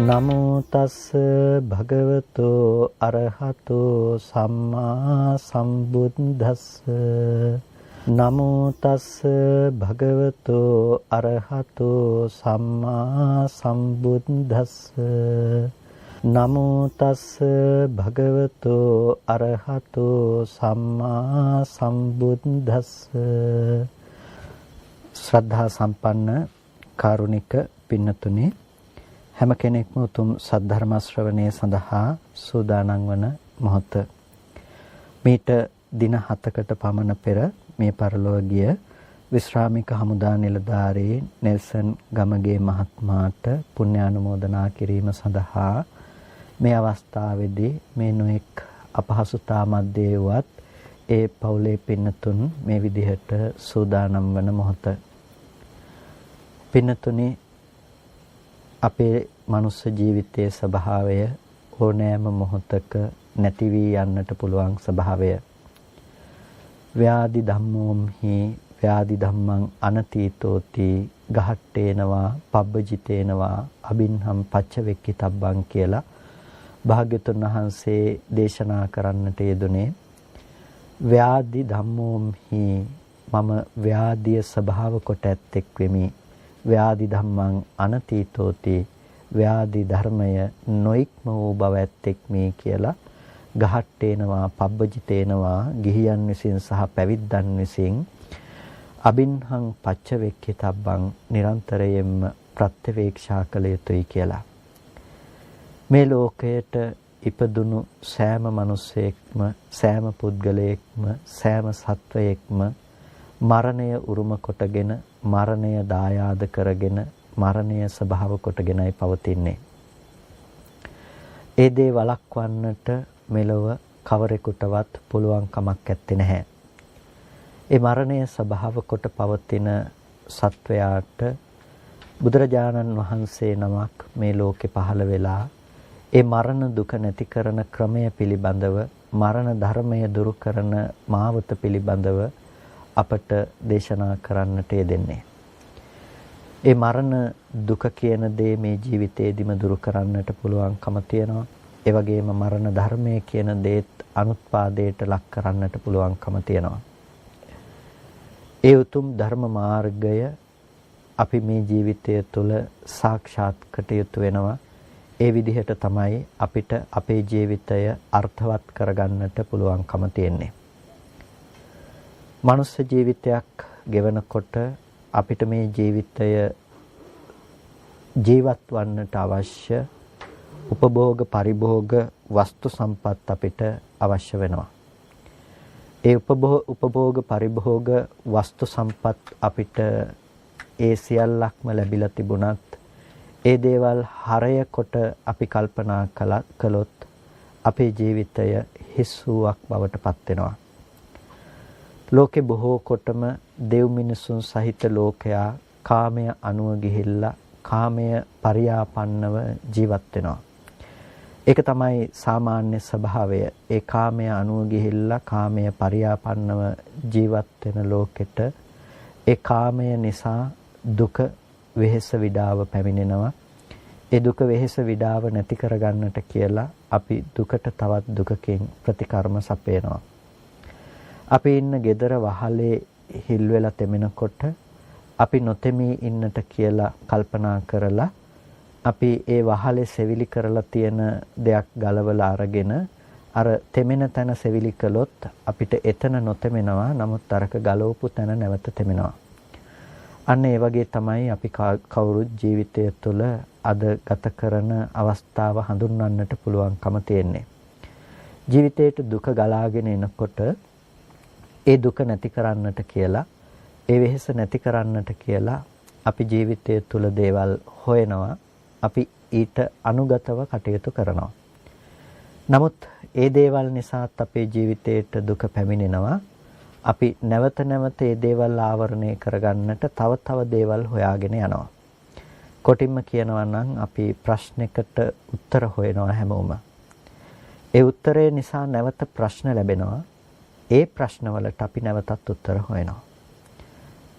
නමෝ තස් භගවතෝ අරහතෝ සම්මා සම්බුද්දස්ස. නමෝ තස් භගවතෝ අරහතෝ සම්මා සම්බුද්දස්ස. නමෝ තස් භගවතෝ අරහතෝ සම්මා සම්බුද්දස්ස. ශ්‍රද්ධා සම්පන්න කාරුණික පින්නතුනි, හැම කෙනෙක්ම උතුම් සද්ධර්ම ශ්‍රවණය සඳහා සූදානම් වන මොහොත. මීට දින 7කට පමණ පෙර මේ පරලෝකීය විශ්‍රාමික හමුදා නිලධාරී නෙල්සන් ගමගේ මහත්මයාට පුණ්‍යානුමෝදනා කිරීම සඳහා මේ අවස්ථාවේදී මේ නොඑක් අපහසුතා මැද්දේ වුවත් ඒ පවුලේ පින්නතුන් මේ විදිහට සූදානම් වන මොහොත. පින්නතුනි, අපේ මනුස්ස ජීවිතයේ ස්වභාවය ඕනෑම මොහොතක නැති වී යන්නට පුළුවන් ස්වභාවය. ව්‍යාධි ධම්මෝම්හි ව්‍යාධි ධම්මං අනතීතෝති ගහට්ටේනවා පබ්බජිතේනවා අබින්හම් පච්චවෙක්කිතබ්බං කියලා භාග්‍යතුන් වහන්සේ දේශනා කරන්නට යෙදුනේ. ව්‍යාධි ධම්මෝම්හි, මම ව්‍යාධිය ස්වභාව කොට ඇත්තෙක් වෙමි. ව්‍යාධි ධම්මං අනතීතෝති, ව්‍යාධි ධර්මය නොයික්ම වූ බව ඇත්තෙක් මේ කියලා ගහට්ටේනවා පබ්බජිතේනවා ගිහියන් විසින් සහ පැවිද්දන් විසින් අබින්හං පච්චවෙක්කිතබ්බං නිරන්තරයෙන්ම ප්‍රත්‍යවේක්ෂා කළ යුතුයි කියලා. මේ ලෝකයට ඉපදුණු සෑම මිනිසෙක්ම, සෑම පුද්ගලයෙක්ම, සෑම සත්වයෙක්ම මරණය උරුම කොටගෙන, මරණය දායාද කරගෙන, මරණය ස්වභාව කොටගෙනයි පවතින්නේ. ඒ දේ වළක්වන්නට මෙලොව කවරෙකුටවත් පුළුවන් කමක් නැත්තේ නැහැ. ඒ මරණය ස්වභාව කොට පවතින සත්වයාට බුදුරජාණන් වහන්සේ නමක් මේ ලෝකේ පහළ වෙලා ඒ මරණ දුක නැති කරන ක්‍රමය පිළිබඳව, මරණ ධර්මය දුරු කරන මාවත පිළිබඳව අපට දේශනා කරන්නට යෙදෙන්නේ. ඒ මරණ දුක කියන දේ මේ ජීවිතේදීම දුරු කරන්නට පුළුවන්කම තියෙනවා. ඒ වගේම මරණ ධර්මය කියන දේත් අනුත්පාදයට ලක් කරන්නට පුළුවන්කම තියෙනවා. ඒ උතුම් ධර්ම මාර්ගය අපි මේ ජීවිතය තුළ සාක්ෂාත් කටයුතු වෙනවා. ඒ විදිහට තමයි අපිට අපේ ජීවිතය අර්ථවත් කරගන්නට පුළුවන්කම තියෙන්නේ. මනුස්ස ජීවිතයක් ගෙවනකොට අපිට මේ ජීවිතය ජීවත් වන්නට අවශ්‍ය උපභෝග පරිභෝග වස්තු සම්පත් අපිට අවශ්‍ය වෙනවා. ඒ උපභෝග පරිභෝග වස්තු සම්පත් අපිට ඒ සියල්ලක්ම ලැබිලා තිබුණත් ඒ දේවල් හරය කොට අපි කල්පනා කළොත් අපේ ජීවිතය හිස් වූවක් බවට පත් වෙනවා. ලෝකේ බොහෝ කොටම දෙව් මිනිසුන් සහිත ලෝකයා කාමය අනුව ගිහිල්ලා කාමය පරියාපන්නව ජීවත් වෙනවා. ඒක තමයි සාමාන්‍ය ස්වභාවය. ඒ කාමය අනුව ගිහිල්ලා කාමය පරියාපන්නව ජීවත් වෙන ලෝකෙට ඒ කාමය නිසා දුක වෙහෙස විඩාව පැමිණෙනවා. ඒ දුක වෙහෙස විඩාව නැති කරගන්නට කියලා අපි දුකට තවත් දුකකින් ප්‍රතිකර්ම සපයනවා. අපි ඉන්න gedara වහලේ හිල් වෙලා තෙමෙනකොට අපි නොතෙමී ඉන්නට කියලා කල්පනා කරලා අපි ඒ වහලේ සෙවිලි කරලා තියෙන දෙයක් ගලවලා අරගෙන අර තෙමෙන තැන සෙවිලි කළොත් අපිට එතන නොතෙමෙනවා. නමුත් අරක ගලවපු තැන නැවත තෙමෙනවා. අන්න ඒ වගේ තමයි අපි කවුරුත් ජීවිතය තුළ අද ගත කරන අවස්ථාව හඳුන්වන්නට පුළුවන්කම තියෙන්නේ. ජීවිතේට දුක ගලාගෙන එනකොට ඒ දුක නැති කරන්නට කියලා, ඒ වෙහෙස නැති කරන්නට කියලා අපි ජීවිතය තුළ දේවල් හොයනවා. අපි ඊට අනුගතව කටයුතු කරනවා. නමුත් ඒ දේවල් නිසාත් අපේ ජීවිතයට දුක පැමිණෙනවා. අපි නැවත නැවත ඒ දේවල් ආවරණය කරගන්නට තව දේවල් හොයාගෙන යනවා. කොටින්ම කියනවා නම් අපි ප්‍රශ්නයකට උත්තර හොයනවා හැමෝම. ඒ උත්තරේ නිසා නැවත ප්‍රශ්න ලැබෙනවා. ඒ ප්‍රශ්නවලට අපි නැවතත් උත්තර හොයනවා.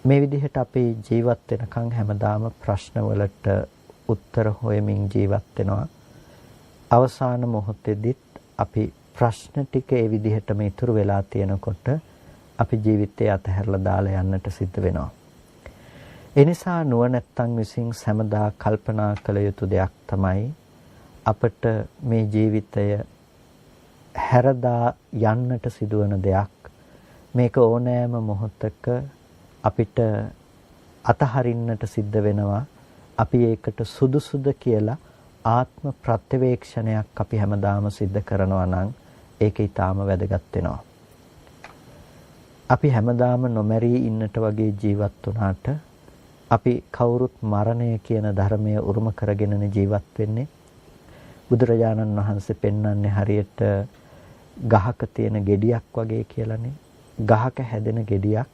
මේ විදිහට අපි ජීවත් වෙනකන් හැමදාම ප්‍රශ්නවලට උත්තර හොයමින් ජීවත් වෙනවා. අවසාන මොහොතේදීත් අපි ප්‍රශ්න ටික ඒ විදිහටම ඉතුරු වෙලා තියෙනකොට අපි ජීවිතය අතහැරලා දාලා යන්නට සිද්ධ වෙනවා. ඒ නිසා නුවණැත්තන් විසින් සෑමදා කල්පනා කළ යුතු දෙයක් තමයි අපට මේ ජීවිතය හැරදා යන්නට සිදුවන දෙයක්. මේක ඕනෑම මොහොතක අපිට අතහරින්නට සිද්ධ වෙනවා. අපි ඒකට සුදුසුද කියලා ආත්ම ප්‍රත්‍යවේක්ෂණයක් අපි හැමදාම සිද්ධ කරනවා නම් ඒක ඊටාම වැදගත් වෙනවා. අපි හැමදාම නොමැරී ඉන්නට වගේ ජීවත් වුණාට අපි කවුරුත් මරණය කියන ධර්මය උරුම කරගෙනනේ ජීවත් වෙන්නේ. බුදුරජාණන් වහන්සේ පෙන්වන්නේ හරියට ගහක තියෙන ගෙඩියක් වගේ කියලානේ. ගහක හැදෙන ගෙඩියක්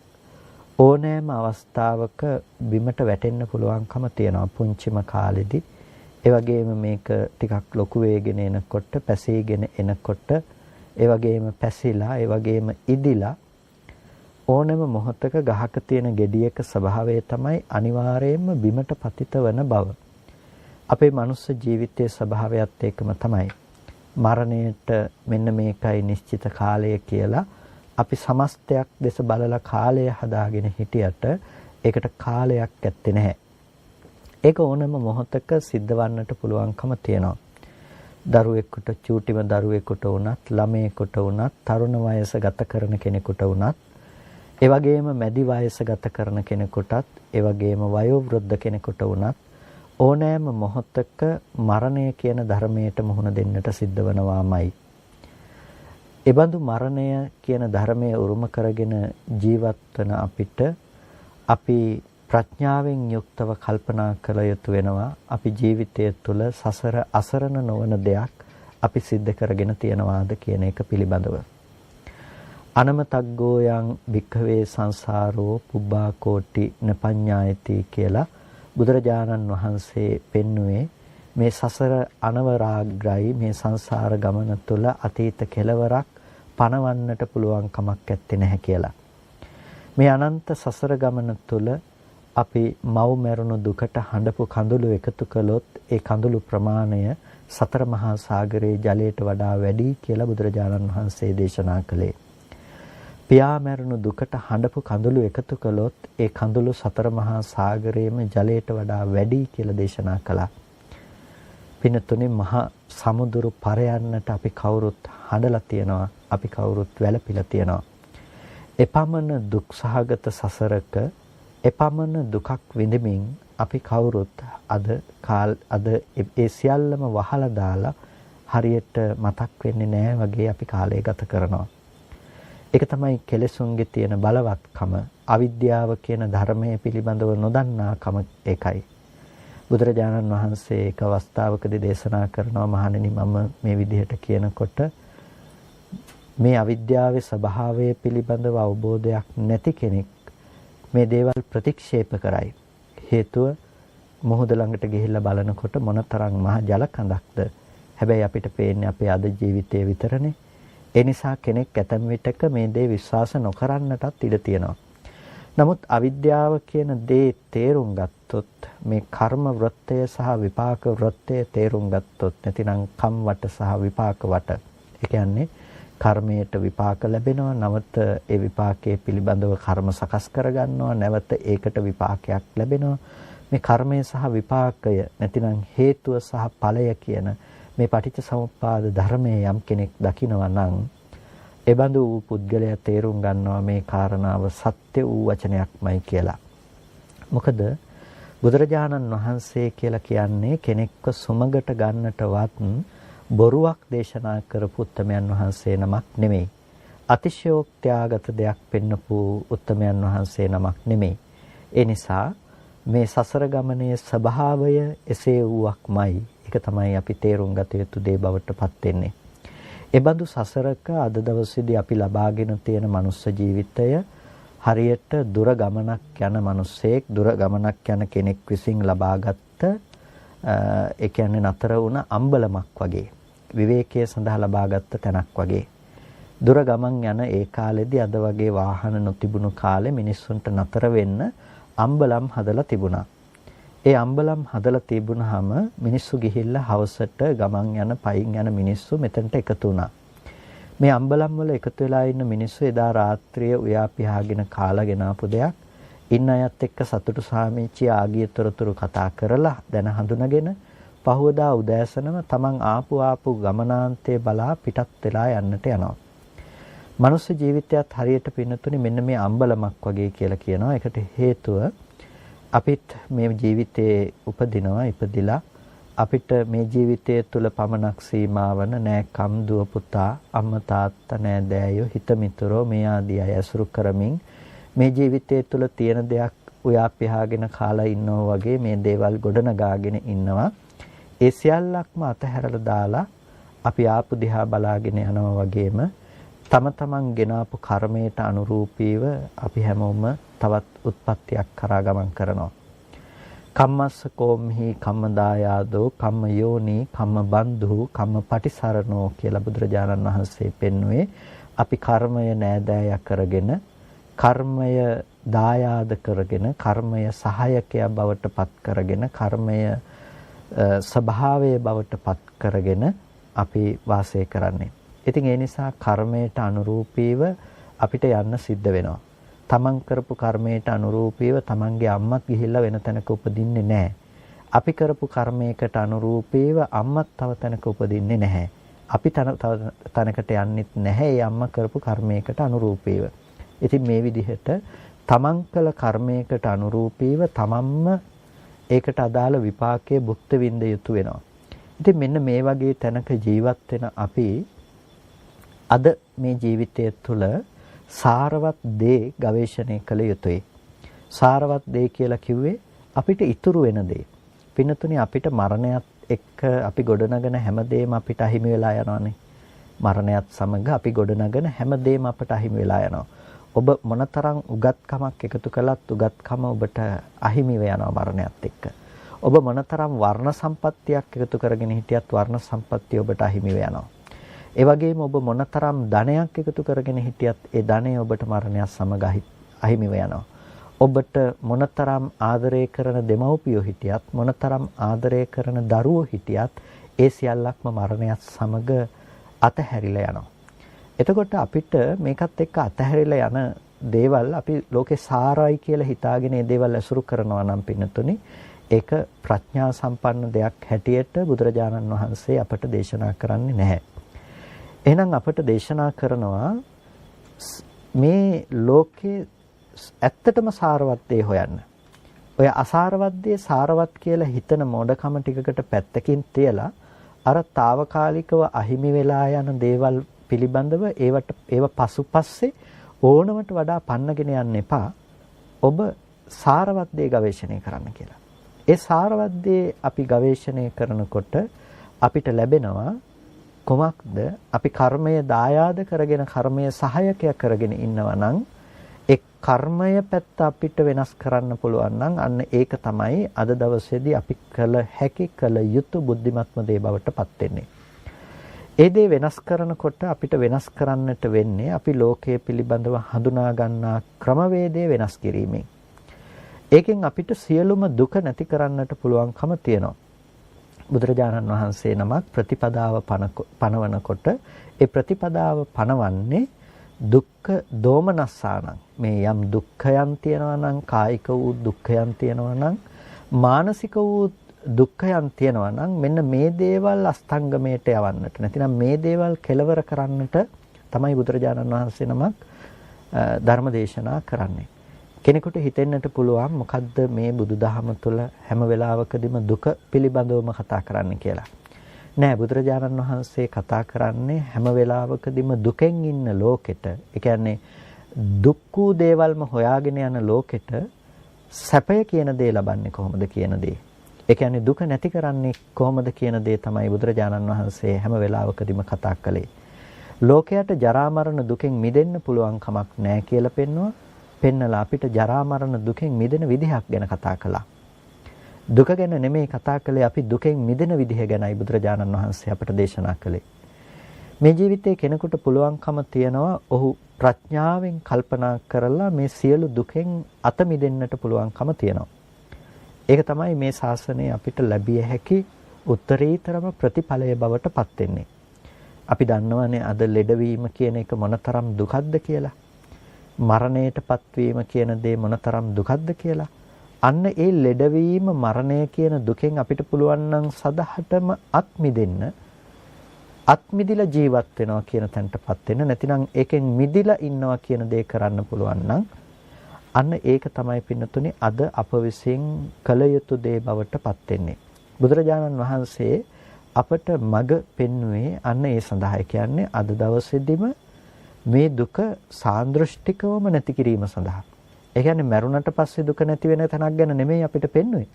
ඕනෑම අවස්ථාවක බිමට වැටෙන්න පුළුවන්කම තියෙනවා පුංචිම කාලෙදී. ඒ වගේම මේක ටිකක් ලොකු වෙගෙන එනකොට, පැසීගෙන එනකොට, ඒ වගේම පැසිලා, ඒ වගේම ඉදිලා ඕනෑම මොහොතක ගහක තියෙන ගෙඩියක ස්වභාවය තමයි අනිවාර්යයෙන්ම බිමට පතිත වන බව. අපේ මනුස්ස ජීවිතයේ ස්වභාවයත් ඒකම තමයි. මරණයට මෙන්න මේකයි නිශ්චිත කාලය කියලා අපි සමස්තයක් දෙස බලලා කාලය හදාගෙන හිටියට ඒකට කාලයක් ඇත්තේ නැහැ. ඒක ඕනෑම මොහොතක සිද්ධවන්නට පුළුවන්කම තියෙනවා. දරුවෙකුට, චූටිම දරුවෙකුට වුණත්, ළමයෙකුට වුණත්, තරුණ වයස ගත කරන කෙනෙකුට වුණත්, ඒ වගේම මැදි වයස ගත කරන කෙනෙකුටත්, ඒ වගේම වයෝ වෘද්ධ කෙනෙකුට වුණත් ඕනෑම මොහොතක මරණය කියන ධර්මයට මුහුණ දෙන්නට සිද්ධ වෙනවාමයි. එබඳු මරණය කියන ධර්මය උරුම කරගෙන ජීවත් වන අපිට අපි ප්‍රඥාවෙන් යුක්තව කල්පනා කළ යුතු වෙනවා. අපි ජීවිතය තුළ සසර අසරණ නොවන දෙයක් අපි සිද්ධ කරගෙන තියනවාද කියන එක පිළිබඳව. අනමතග්ගෝ යං භික්ඛවේ සංසාරෝ පුබ්බා කෝටි නපඤ්ඤායති කියලා බුදුරජාණන් වහන්සේ පෙන්වුවේ මේ සසර අනවරාග්‍රයි, මේ සංසාර ගමන තුළ අතීත කෙලවරක් පණවන්නට පුළුවන් කමක් ඇත්තේ නැහැ කියලා. මේ අනන්ත සසර ගමන තුළ අපි මව් මැරුණු දුකට හඬපු කඳුළු එකතු කළොත් ඒ කඳුළු ප්‍රමාණය සතර මහා සාගරයේ ජලයට වඩා වැඩි කියලා බුදුරජාණන් වහන්සේ දේශනා කළේ. පියා මැරුණු දුකට හඬපු කඳුළු එකතු කළොත් ඒ කඳුළු සතර මහා සාගරයේම ජලයට වඩා වැඩි කියලා දේශනා කළා. පිනතුනේ මහා සමුදුරු පරයන්නට අපි කවුරුත් හඬලා තියෙනවා. අපි කවුරුත් වැළපිලා තියෙනවා. එපමණ දුක් සහගත සසරක එපමණ දුකක් විඳමින් අපි කවුරුත් අද ඒ සියල්ලම වහලා දාලා හරියට මතක් වෙන්නේ නැහැ වගේ අපි කාලය ගත කරනවා. ඒක තමයි කෙලෙසුන්ගේ තියෙන බලවත්කම. අවිද්‍යාව කියන ධර්මයේ පිළිබඳව නොදන්නාකම ඒකයි. බුදුරජාණන් වහන්සේ එක අවස්ථාවකදී දේශනා කරනවා, මහණෙනි මම මේ විදිහට කියනකොට මේ අවිද්‍යාවේ ස්වභාවය පිළිබඳව අවබෝධයක් නැති කෙනෙක් මේ දේවල් ප්‍රතික්ෂේප කරයි. හේතුව මොහොත ළඟට ගිහිල්ලා බලනකොට මොනතරම් මහ ජල කඳක්ද. හැබැයි අපිට පේන්නේ අපේ අද ජීවිතයේ විතරනේ. ඒ නිසා කෙනෙක් ඇතැම් විටක මේ දේ විශ්වාස නොකරන්නටත් ඉඩ තියෙනවා. නමුත් අවිද්‍යාව කියන දේ තේරුම් ගත්තොත්, මේ කර්ම වෘත්තය සහ විපාක වෘත්තය තේරුම් ගත්තොත්, නැතිනම් කම් වට සහ විපාක වට, ඒ කියන්නේ කර්මයට විපාක ලැබෙනවා, නැවත ඒ විපාකයේ පිළිබඳව කර්ම සකස් කරගන්නවා, නැවත ඒකට විපාකයක් ලැබෙනවා. මේ කර්මය සහ විපාකය නැතිනම් හේතුව සහ ඵලය කියන මේ පටිච්චසමුප්පාද ධර්මයේ යම් කෙනෙක් දකිනවා නම් එබඳු වූ පුද්ගලයා තේරුම් ගන්නවා මේ කාරණාව සත්‍ය වූ වචනයක්මයි කියලා. මොකද බුදුරජාණන් වහන්සේ කියලා කියන්නේ කෙනෙක්ව සුමගට ගන්නටවත් බොරුවක් දේශනා කරපු උත්තමයන් වහන්සේ නමක් නෙමෙයි. අතිශයෝක්ත්‍යාගත දෙයක් පෙන්වපු උත්තමයන් වහන්සේ නමක් නෙමෙයි. ඒ නිසා මේ සසර ගමනේ ස්වභාවය එසේ වූවක්මයි. ඒක තමයි අපි තේරුම් ගත යුතු දේ බවට පත් වෙන්නේ. එබඳු සසරක අද දවසේදී අපි ලබාගෙන තියෙන මනුස්ස ජීවිතය හරියට දුර ගමනක් යන මිනිසෙක්, දුර ගමනක් යන කෙනෙක් විසින් ලබාගත් ඒ කියන්නේ නතර වුණ අම්බලමක් වගේ, විවේකයේ සඳහා ලබාගත් තැනක් වගේ. දුර ගමන් යන ඒ කාලෙදී අද වගේ වාහන නොතිබුණු කාලේ මිනිස්සුන්ට නතර වෙන්න අම්බලම් හදලා තිබුණා. ඒ අම්බලම් හදලා තිබුණාම මිනිස්සු ගිහිල්ලා හවසට ගමන් යන පයින් යන මිනිස්සු මෙතනට එකතු වුණා. මේ අම්බලම් වල එකතු වෙලා ඉන්න මිනිස්සු එදා රාත්‍රිය උයා පියාගෙන කාලා ගෙනාපු දෙයක් ඉන්න අයත් එක්ක සතුටු සාමිච්චි ආගිය තොරතුරු කතා කරලා දැන හඳුනගෙන පහවදා උදෑසනම තමන් ආපු ගමනාන්තයේ බලා පිටත් වෙලා යන්නට යනවා. මනුස්ස ජීවිතයත් හරියට පින්නතුනේ මෙන්න මේ අම්බලමක් වගේ කියලා කියනවා. ඒකට හේතුව අපිත් මේ ජීවිතේ ඉපදිලා අපිට මේ ජීවිතය තුළ පමණක් සීමා වන නෑ කම් දුව පුතා අම්මා තාත්තා නෑ දෑයෝ හිත මිතුරෝ මේ ආදී අය ඇසුරු කරමින් මේ ජීවිතය තුළ තියෙන දෙයක් උයා පියාගෙන කාලා ඉන්නවා වගේ මේ දේවල් ගොඩනගාගෙන ඉන්නවා. ඒ සියල්ලක්ම අතහැරලා දාලා අපි ආපු දිහා බලාගෙන යනවා වගේම තම තමන් ගෙනාපු කර්මයට අනුරූපීව අපි හැමෝම තවත් උත්පත්තියක් කරා ගමන් කරනවා. කම්මස්ස කෝම්හි කම්මදායාදෝ කම්ම යෝනි කම්ම බන්ධු කම්ම පටිසරණෝ කියලා බුදුරජාණන් වහන්සේ පෙන්වුවේ අපි කර්මය නෑදෑය කරගෙන කර්මය දායාද කරගෙන කර්මය සහායකයා බවට පත් කරගෙන කර්මය ස්වභාවයේ බවට පත් කරගෙන අපි වාසය කරන්නේ. ඉතින් ඒ නිසා කර්මයට අනුරූපීව අපිට යන්න සිද්ධ වෙනවා. තමන් කරපු කර්මයට අනුරූපීව තමන්ගේ අම්මත් ගිහිල්ලා වෙන තැනක උපදින්නේ නැහැ. අපි කරපු කර්මයකට අනුරූපීව අම්මත් තව තැනක උපදින්නේ නැහැ. අපි තව තැනකට යන්නෙත් නැහැ ඒ අම්මා කරපු කර්මයකට අනුරූපීව. ඉතින් මේ විදිහට තමන් කළ කර්මයකට අනුරූපීව තමන්ම ඒකට අදාළ විපාකයේ භුක්ත විඳ යුතු වෙනවා. ඉතින් මෙන්න මේ වගේ තැනක ජීවත් වෙන අපි අද මේ ජීවිතය තුළ සාරවත් දේ ගවේෂණය කළ යුතුයි. සාරවත් දේ කියලා කිව්වේ අපිට ඉතුරු වෙන දේ. පින්නතුනේ අපිට මරණයත් එක්ක අපි ගොඩනගන හැමදේම අපිට අහිමි වෙලා යනවානේ. මරණයත් සමග අපි ගොඩනගන හැමදේම අපට අහිමි වෙලා යනවා. ඔබ මොනතරම් උගත්කමක් එකතු කළත් උගත්කම ඔබට අහිමි වෙනවා මරණයත් එක්ක. ඔබ මොනතරම් වර්ණ සම්පත්තියක් එකතු කරගෙන හිටියත් වර්ණ සම්පත්තිය ඔබට අහිමි වෙනවා. ඒ වගේම ඔබ මොනතරම් ධනයක් එකතු කරගෙන හිටියත් ඒ ධනය ඔබට මරණයත් සමග අහිමි වෙනවා. ඔබට මොනතරම් ආදරය කරන දෙමව්පියෝ හිටියත් මොනතරම් ආදරය කරන දරුවෝ හිටියත් ඒ සියල්ලක්ම මරණයත් සමග අතහැරිලා යනවා. එතකොට අපිට මේකත් එක්ක අතහැරිලා යන දේවල් අපි ලෝකේ සාරයි කියලා හිතාගෙන මේ දේවල් ඇසුරු කරනවා නම් පින්නතුනි ඒක ප්‍රඥා සම්පන්න දෙයක් හැටියට බුදුරජාණන් වහන්සේ අපට දේශනා කරන්නේ නැහැ. එහෙනම් අපට දේශනා කරනවා මේ ලෝකේ ඇත්තටම සාරවත් දේ හොයන්න. ඔය අසාරවත් දේ සාරවත් කියලා හිතන මොඩකම ටිකකට පැත්තකින් තියලා අර తాවකාලිකව අහිමි වෙලා යන දේවල් පිළිබඳව ඒව පසුපස්සේ ඕනමට වඩා පන්නගෙන යන්න එපා. ඔබ සාරවත් දේ ගවේෂණය කරන්න කියලා. ඒ සාරවත් දේ අපි ගවේෂණය කරනකොට අපිට ලැබෙනවා කොමක්ද? අපි කර්මය දායාද කරගෙන කර්මය සහායකයක් කරගෙන ඉන්නවා නම් ඒ කර්මය පැත්ත අපිට වෙනස් කරන්න පුළුවන් නම් අන්න ඒක තමයි අද දවසේදී අපි කළ හැකි කළ යුතු බුද්ධිමත්ම දේ බවට පත් වෙන්නේ. ඒ දේ වෙනස් කරනකොට අපිට වෙනස් කරන්නට වෙන්නේ අපි ලෝකයේ පිළිබඳව හඳුනා ගන්නා ක්‍රමවේදය වෙනස් කිරීමෙන්. ඒකෙන් අපිට සියලුම දුක නැති කරන්නට පුළුවන්කම තියෙනවා. බුදුරජාණන් වහන්සේ නමක් ප්‍රතිපදාව පනවනකොට ඒ ප්‍රතිපදාව පනවන්නේ දුක්ඛ දෝමනස්සානං. මේ යම් දුක්ඛයන් තියෙනවා නම් කායික වූ දුක්ඛයන් තියෙනවා නම් මානසික වූ දුක්ඛයන් තියෙනවා නම් මෙන්න මේ දේවල් අස්තංගමයට යවන්නට නැතිනම් මේ දේවල් කෙලවර කරන්නට තමයි බුදුරජාණන් වහන්සේ නමක් ධර්ම දේශනා කරන්නේ. කෙනෙකුට හිතෙන්නට පුළුවන් මොකද්ද මේ බුදුදහම තුළ හැම වෙලාවකදීම දුක පිළිබඳවම කතා කරන්න කියලා. නෑ, බුදුරජාණන් වහන්සේ කතා කරන්නේ හැම වෙලාවකදීම දුකෙන් ඉන්න ලෝකෙට, ඒ කියන්නේ දුක් වූ දේවල්ම හොයාගෙන යන ලෝකෙට සැපය කියන දේ ලබන්නේ කොහොමද කියන දේ. ඒ කියන්නේ දුක නැති කරන්නේ කොහොමද කියන දේ තමයි බුදුරජාණන් වහන්සේ හැම වෙලාවකදීම කතා කළේ. ලෝකයට ජරා මරණ දුකෙන් මිදෙන්න පුළුවන් කමක් නැහැ කියලා පෙන්නලා අපිට ජරා මරණ දුකෙන් මිදෙන විදිහක් ගැන කතා කළා. දුක ගැන නෙමෙයි කතා කළේ, අපි දුකෙන් මිදෙන විදිහ ගැනයි බුදුරජාණන් වහන්සේ අපට දේශනා කළේ. මේ ජීවිතේ කෙනෙකුට පුළුවන්කම තියනවා ඔහු ප්‍රඥාවෙන් කල්පනා කරලා මේ සියලු දුකෙන් අත මිදෙන්නට පුළුවන්කම තියෙනවා. ඒක තමයි මේ ශාසනය අපිට ලැබිය හැකි උත්තරීතරම ප්‍රතිඵලය බවට පත් වෙන්නේ. අපි දන්නවනේ අද ලෙඩවීම කියන එක මොනතරම් දුකක්ද කියලා. මරණයටපත් වීම කියන දේ මොනතරම් දුකක්ද කියලා. අන්න ඒ ලෙඩවීම මරණය කියන දුකෙන් අපිට පුළුවන් නම් සදහටම අත් මිදෙන්න, අත් මිදිලා ජීවත් වෙනවා කියන තැනටපත් වෙන්න, නැතිනම් ඒකෙන් මිදිලා ඉන්නවා කියන දේ කරන්න පුළුවන් නම් අන්න ඒක තමයි පින්නතුනේ අද අප විසින් කළ යුතු දේ බවට පත් වෙන්නේ. බුදුරජාණන් වහන්සේ අපට මඟ පෙන්වුවේ අන්න ඒ සඳහා. කියන්නේ අද දවසේදීම මේ දුක සාන්දෘෂ්ටිකවම නැති කිරීම සඳහා. ඒ කියන්නේ මරුණට පස්සේ දුක නැති වෙන තැනක් ගැන නෙමෙයි අපිට පෙන්වුවේ.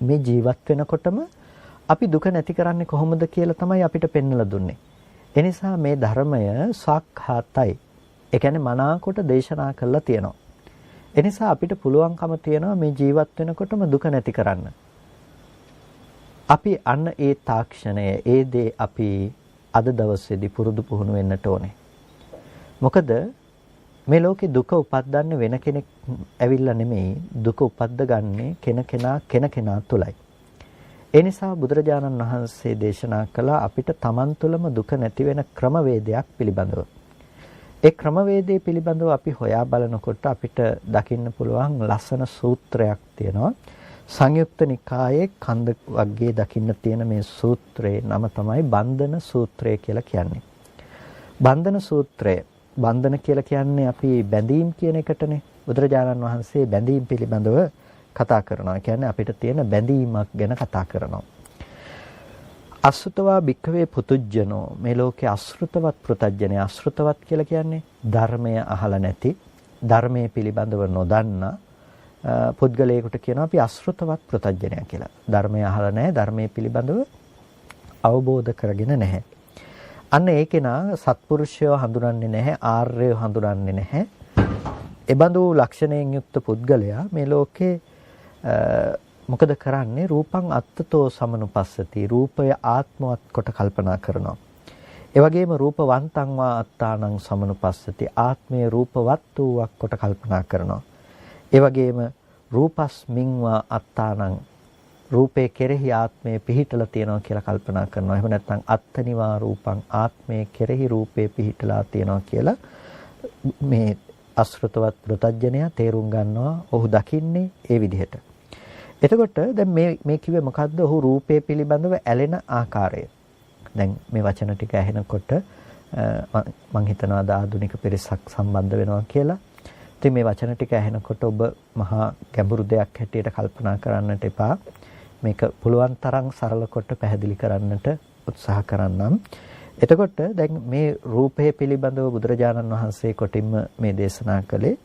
මේ ජීවත් වෙනකොටම අපි දුක නැති කරන්නේ කොහොමද කියලා තමයි අපිට පෙන්වලා දුන්නේ. ඒ නිසා මේ ධර්මය සාක්ඛාතයි. ඒ කියන්නේ මනාකොට දේශනා කළා තියෙනවා. ඒ නිසා අපිට පුළුවන්කම තියෙනවා මේ ජීවත් වෙනකොටම දුක නැති කරන්න. අපි අන්න ඒ තාක්ෂණය, ඒ දේ අපි අද දවසේදී පුරුදු පුහුණු වෙන්නට ඕනේ. මොකද මේ ලෝකේ දුක උපද්දන්නේ වෙන කෙනෙක් ඇවිල්ලා නෙමෙයි. දුක උපද්දගන්නේ කෙනා තුලයි. ඒ නිසා බුදුරජාණන් වහන්සේ දේශනා කළ අපිට තමන් තුළම දුක නැති වෙන ක්‍රමවේදයක් පිළිබඳව. ඒ ක්‍රමවේදයේ පිළිබඳව අපි හොයා බලනකොට අපිට දකින්න පුළුවන් ලස්සන සූත්‍රයක් තියෙනවා. සංයුක්ත නිකායේ කන්ද වර්ගයේ දකින්න තියෙන මේ සූත්‍රයේ නම තමයි බන්ධන සූත්‍රය කියලා කියන්නේ. බන්ධන සූත්‍රය, බන්ධන කියලා කියන්නේ අපි බැඳීම් කියන එකටනේ. බුදුරජාණන් වහන්සේ බැඳීම් පිළිබඳව කතා කරනවා. කියන්නේ අපිට තියෙන බැඳීමක් ගැන කතා කරනවා. අසෘතවා භික්ඛවේ පුතුජ්ජනෝ, මේ ලෝකේ අසෘතවත් පෘතජ්ජනය. අසෘතවත් කියලා කියන්නේ ධර්මය අහලා නැති, ධර්මයේ පිළිබඳව නොදන්නා පුද්ගලයෙකුට කියනවා අපි අසෘතවත් පෘතජ්ජනය කියලා. ධර්මය අහලා නැහැ, ධර්මයේ පිළිබඳව අවබෝධ කරගෙන නැහැ. අන්න ඒකේ නා සත්පුරුෂයෝ හඳුනන්නේ නැහැ, ආර්යයෝ හඳුනන්නේ නැහැ. එබඳු ලක්ෂණයෙන් යුක්ත පුද්ගලයා මේ ලෝකේ මොකද කරන්නේ? රූපං අත්තතෝ සමනුපස්සති. රූපය ආත්මවත් කොට කල්පනා කරනවා. ඒ වගේම රූපවන්තං වා අත්තානං සමනුපස්සති. ආත්මය රූපවත් වූවක් කොට කල්පනා කරනවා. ඒ වගේම රූපස්මින් වා අත්තානං, රූපේ කෙරෙහි ආත්මය පිහිටලා තියෙනවා කියලා කල්පනා කරනවා. එහෙම නැත්නම් අත්තනිවා රූපං, ආත්මය කෙරෙහි රූපේ පිහිටලා තියෙනවා කියලා මේ අසෘතවත් පෘතජ්ජනයා තේරුම් ගන්නවා. ඔහු දකින්නේ ඒ විදිහට. එතකොට දැන් මේ කිව්වේ මොකද්ද? ඔහු රූපේ පිළිබඳව ඇලෙන ආකාරය. දැන් මේ වචන ටික ඇහෙනකොට මම හිතනවා ආධුනික පිරිසක් සම්බන්ධ වෙනවා කියලා. ඉතින් මේ වචන ටික ඇහෙනකොට ඔබ මහා ගැඹුරු දෙයක් හැටියට කල්පනා කරන්නට එපා. මේක පුළුවන් තරම් සරල කොට පැහැදිලි කරන්නට උත්සාහ කරන්නම්. එතකොට දැන් මේ රූපය පිළිබඳව බුදුරජාණන් වහන්සේ කොටින්ම මේ දේශනා කළේ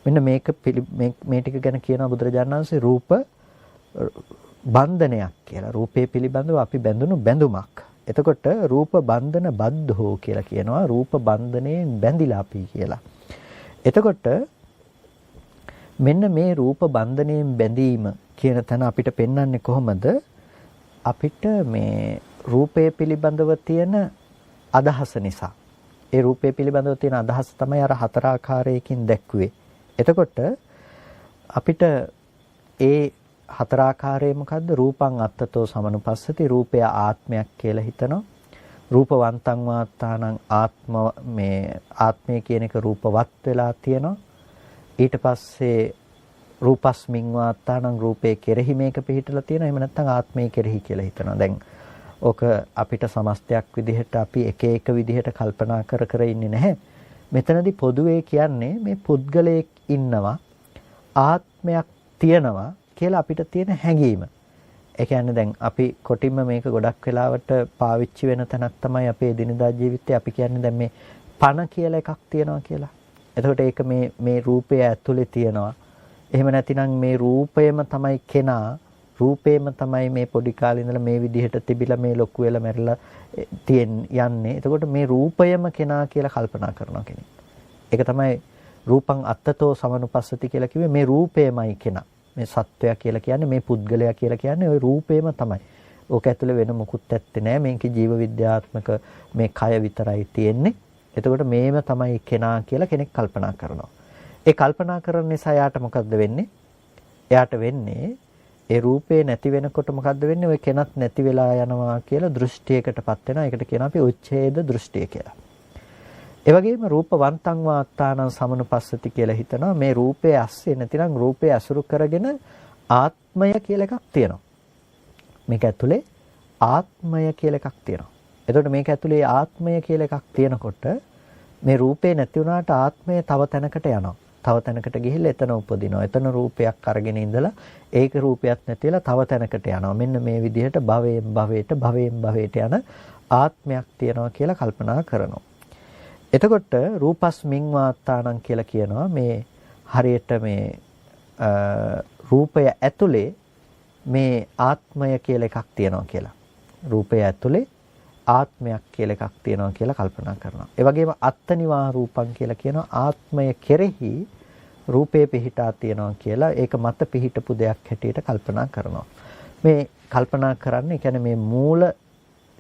මෙන්න මේ ටික ගැන කියනවා බුදුරජාණන් වහන්සේ රූප බන්ධනයක් කියලා. රූපය පිළිබඳව අපි බැඳුණු බැඳුමක්. එතකොට රූප බන්ධන බද්ධෝ කියලා කියනවා. රූප බන්ධනයෙන් බැඳිලා අපි කියලා. එතකොට මෙන්න මේ රූප බන්ධනයෙන් බැඳීම කියන තැන අපිට පෙන්වන්නේ කොහොමද? අපිට මේ රූපය පිළිබඳව තියෙන අදහස නිසා. ඒ රූපය පිළිබඳව තියෙන අදහස තමයි අර හතර ආකාරයකින් දැක්ුවේ. එතකොට අපිට ඒ හතර ආකාරය මොකද්ද? රූපං අත්තතෝ සමනුපස්සති. රූපය ආත්මයක් කියලා හිතනවා. රූපවන්තං වාත්තානං, ආත්මය කියන එක රූපවත් වෙලා තියෙනවා. ඊට පස්සේ රූපස්මින් වාත්තානං, රූපේ කෙරෙහි මේක පිහිටලා තියෙනවා. එහෙම නැත්නම් ආත්මය කෙරෙහි කියලා හිතනවා. දැන් ඕක අපිට සමස්තයක් විදිහට අපි එක එක විදිහට කල්පනා කර ඉන්නේ නැහැ. මෙතනදී පොදුවේ කියන්නේ මේ පුද්ගලයෙක් ඉන්නවා, ආත්මයක් තියෙනවා කියලා අපිට තියෙන හැඟීම. ඒ කියන්නේ දැන් අපි කොටින්ම මේක ගොඩක් වෙලාවට පාවිච්චි වෙන තැනක් තමයි අපේ දිනදා ජීවිතේ අපි කියන්නේ දැන් මේ පණ කියලා එකක් තියෙනවා කියලා. එතකොට ඒක මේ රූපය ඇතුලේ තියෙනවා. එහෙම නැතිනම් මේ රූපයම තමයි කෙනා, රූපේම තමයි මේ පොඩි කාලේ ඉඳලා මේ විදිහට තිබිලා මේ ලොකු වෙලා මැරිලා යන්නේ. එතකොට මේ රූපයම කෙනා කියලා කල්පනා කරනවා කෙනෙක්. ඒක තමයි රූපං අත්තතෝ සමනුපස්සති කියලා කිව්වේ. මේ රූපයමයි කෙනා. මේ සත්වයා කියලා කියන්නේ, මේ පුද්ගලයා කියලා කියන්නේ ওই රූපේම තමයි. ඕක ඇතුලේ වෙන මොකුත් ඇත්තේ නැහැ. මේකේ ජීව විද්‍යාත්මක මේ කය විතරයි තියෙන්නේ. එතකොට මේම තමයි කෙනා කියලා කෙනෙක් කල්පනා කරනවා. ඒ කල්පනා කරන නිසා යාට මොකද්ද වෙන්නේ? එයාට වෙන්නේ ඒ රූපේ නැති වෙනකොට මොකද්ද වෙන්නේ? ওই කෙනත් නැති වෙලා යනවා කියලා දෘෂ්ටියකටපත් වෙනවා. ඒකට කියනවා අපි උච්ඡේද දෘෂ්ටිය කියලා. ඒ වගේම රූපවන්තං වාත්තානං සමනුපස්සති කියලා හිතනවා. මේ රූපේ ඇස්සේ නැතිනම් රූපේ අසුරු කරගෙන ආත්මය කියලා එකක් තියෙනවා. මේක ඇතුලේ ආත්මය කියලා එකක් තියෙනවා. එතකොට මේක ඇතුලේ ආත්මය කියලා එකක් තියෙනකොට මේ රූපේ නැති වුණාට ආත්මය තව තැනකට යනවා. තව තැනකට ගිහිල්ලා එතන උපදිනවා. එතන රූපයක් අරගෙන ඉඳලා ඒක රූපයක් නැති වෙලා තව තැනකට යනවා. මෙන්න මේ විදිහට භවයෙන් භවයට යන ආත්මයක් තියෙනවා කියලා කල්පනා කරනවා. එතකොට රූපස්මින් වාත්තානං කියලා කියනවා මේ හරියට මේ රූපය ඇතුලේ මේ ආත්මය කියලා එකක් තියෙනවා කියලා. රූපය ඇතුලේ ආත්මයක් කියලා එකක් තියෙනවා කියලා කල්පනා කරනවා. ඒ වගේම අත්තනිවා රූපං කියලා කියනවා ආත්මය කෙරෙහි රූපේ පිහිටා තියෙනවා කියලා ඒක මත පිහිටපු දෙයක් හැටියට කල්පනා කරනවා. මේ කල්පනා කරන්නේ කියන්නේ මේ මූල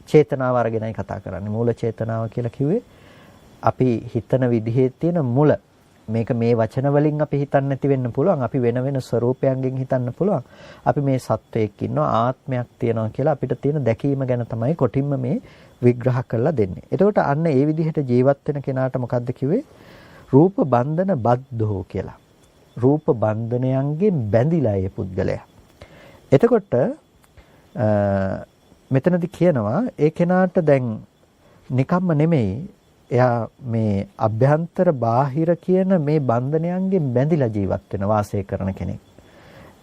චේතනාව අරගෙනයි කතා කරන්නේ. මූල චේතනාව කියලා කිව්වේ අපි හිතන විදිහේ තියෙන මුල. මේක මේ වචන වලින් අපි හිතන්න නැති වෙන්න පුළුවන්. අපි වෙන වෙන ස්වરૂපයන්ගෙන් හිතන්න පුළුවන්. අපි මේ සත්වයක් ඉන්නවා ආත්මයක් තියෙනවා කියලා අපිට තියෙන දැකීම ගැන තමයි කොටින්ම මේ විග්‍රහ කරලා දෙන්නේ. එතකොට අන්න ඒ විදිහට ජීවත් වෙන කෙනාට මොකද්ද කිව්වේ? රූප බන්ධන බද්ධෝ කියලා. රූප බන්ධනයන්ගෙන් බැඳිලා ඒ පුද්ගලයා. එතකොට මෙතනදී කියනවා ඒ කෙනාට දැන් නිකම්ම නෙමෙයි එයා මේ අභ්‍යන්තර බාහිර කියන මේ බන්ධනයන්ගෙන් බැඳිලා ජීවත් වෙන වාසය කරන කෙනෙක්.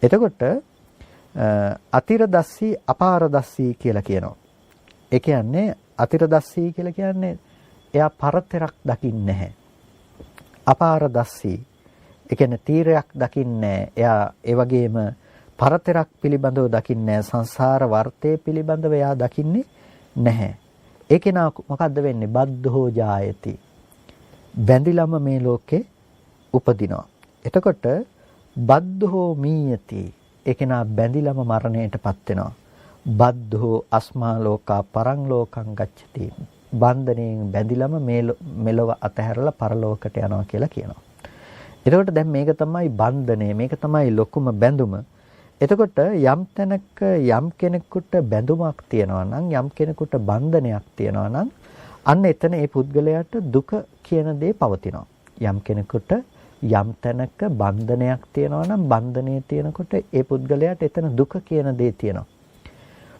එතකොට අතිරදස්සී අපාරදස්සී කියලා කියනවා. ඒ කියන්නේ අතිරදස්සී කියලා කියන්නේ එයා පරතරක් දකින්නේ නැහැ. අපාරදස්සී ඒ කියන්නේ තීරයක් දකින්නේ නැහැ. එයා ඒ වගේම පරතරක් පිළිබඳව දකින්නේ නැහැ. සංසාර වර්තේ පිළිබඳව එයා දකින්නේ නැහැ. ඒකේ නා මොකද්ද වෙන්නේ? බද්ධෝ ජායති. බැඳිලම මේ ලෝකේ උපදිනවා. එතකොට බද්ධෝ මීයති. ඒකේ නා බැඳිලම මරණයටපත් වෙනවා. බද්ධෝ අස්මා ලෝකා පරං ලෝකං ගච්ඡති. බන්ධණයෙන් බැඳිලම මෙලොව අතහැරලා පරලෝකට යනවා කියලා කියනවා. එතකොට දැන් මේක තමයි බන්ධණය. මේක තමයි ලොකුම බැඳුම. එතකොට යම් තැනක යම් කෙනෙකුට බැඳුමක් තියනවා නම් යම් කෙනෙකුට බන්ධනයක් තියනවා නම් අන්න එතන ඒ පුද්ගලයාට දුක කියන දේ පවතිනවා. යම් කෙනෙකුට යම් තැනක බන්ධනයක් තියනවා නම් බන්ධනයේ තියෙනකොට ඒ පුද්ගලයාට එතන දුක කියන දේ තියෙනවා.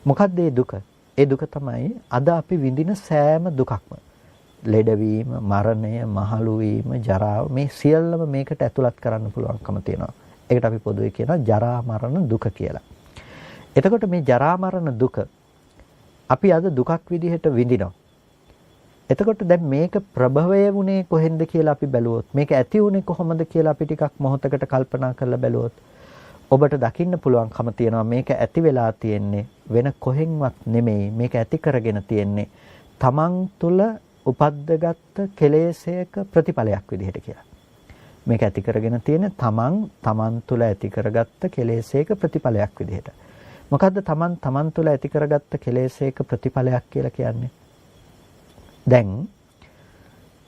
මොකක්ද ඒ දුක? ඒ දුක තමයි අද අපි විඳින සෑම දුකක්ම. ලෙඩවීම, මරණය, මහලු වීම, ජරාව මේ සියල්ලම මේකට ඇතුළත් කරන්න පුළුවන්කම තියෙනවා. ඒකට අපි පොදුවේ කියනවා ජරා මරණ දුක කියලා. එතකොට මේ ජරා මරණ දුක අපි අද දුකක් විදිහට විඳිනවා. එතකොට දැන් මේක ප්‍රභවය වුණේ කොහෙන්ද කියලා අපි බැලුවොත් මේක ඇති වුණේ කොහොමද කියලා අපි ටිකක් මොහොතකට කල්පනා කරලා බැලුවොත් ඔබට දකින්න පුළුවන්කම තියෙනවා මේක ඇති වෙලා තියෙන්නේ වෙන කොහෙන්වත් නෙමෙයි. මේක ඇති කරගෙන තියෙන්නේ තමන් තුළ උපද්දගත් කෙලෙසයක ප්‍රතිඵලයක් විදිහට කියලා. මේක ඇති කරගෙන තියෙන තමන් තුළ ඇති කරගත්ත කෙලෙසයක ප්‍රතිඵලයක් විදිහට. මොකද්ද තමන් තුළ ඇති කරගත්ත කෙලෙසයක ප්‍රතිඵලයක් කියලා කියන්නේ? දැන්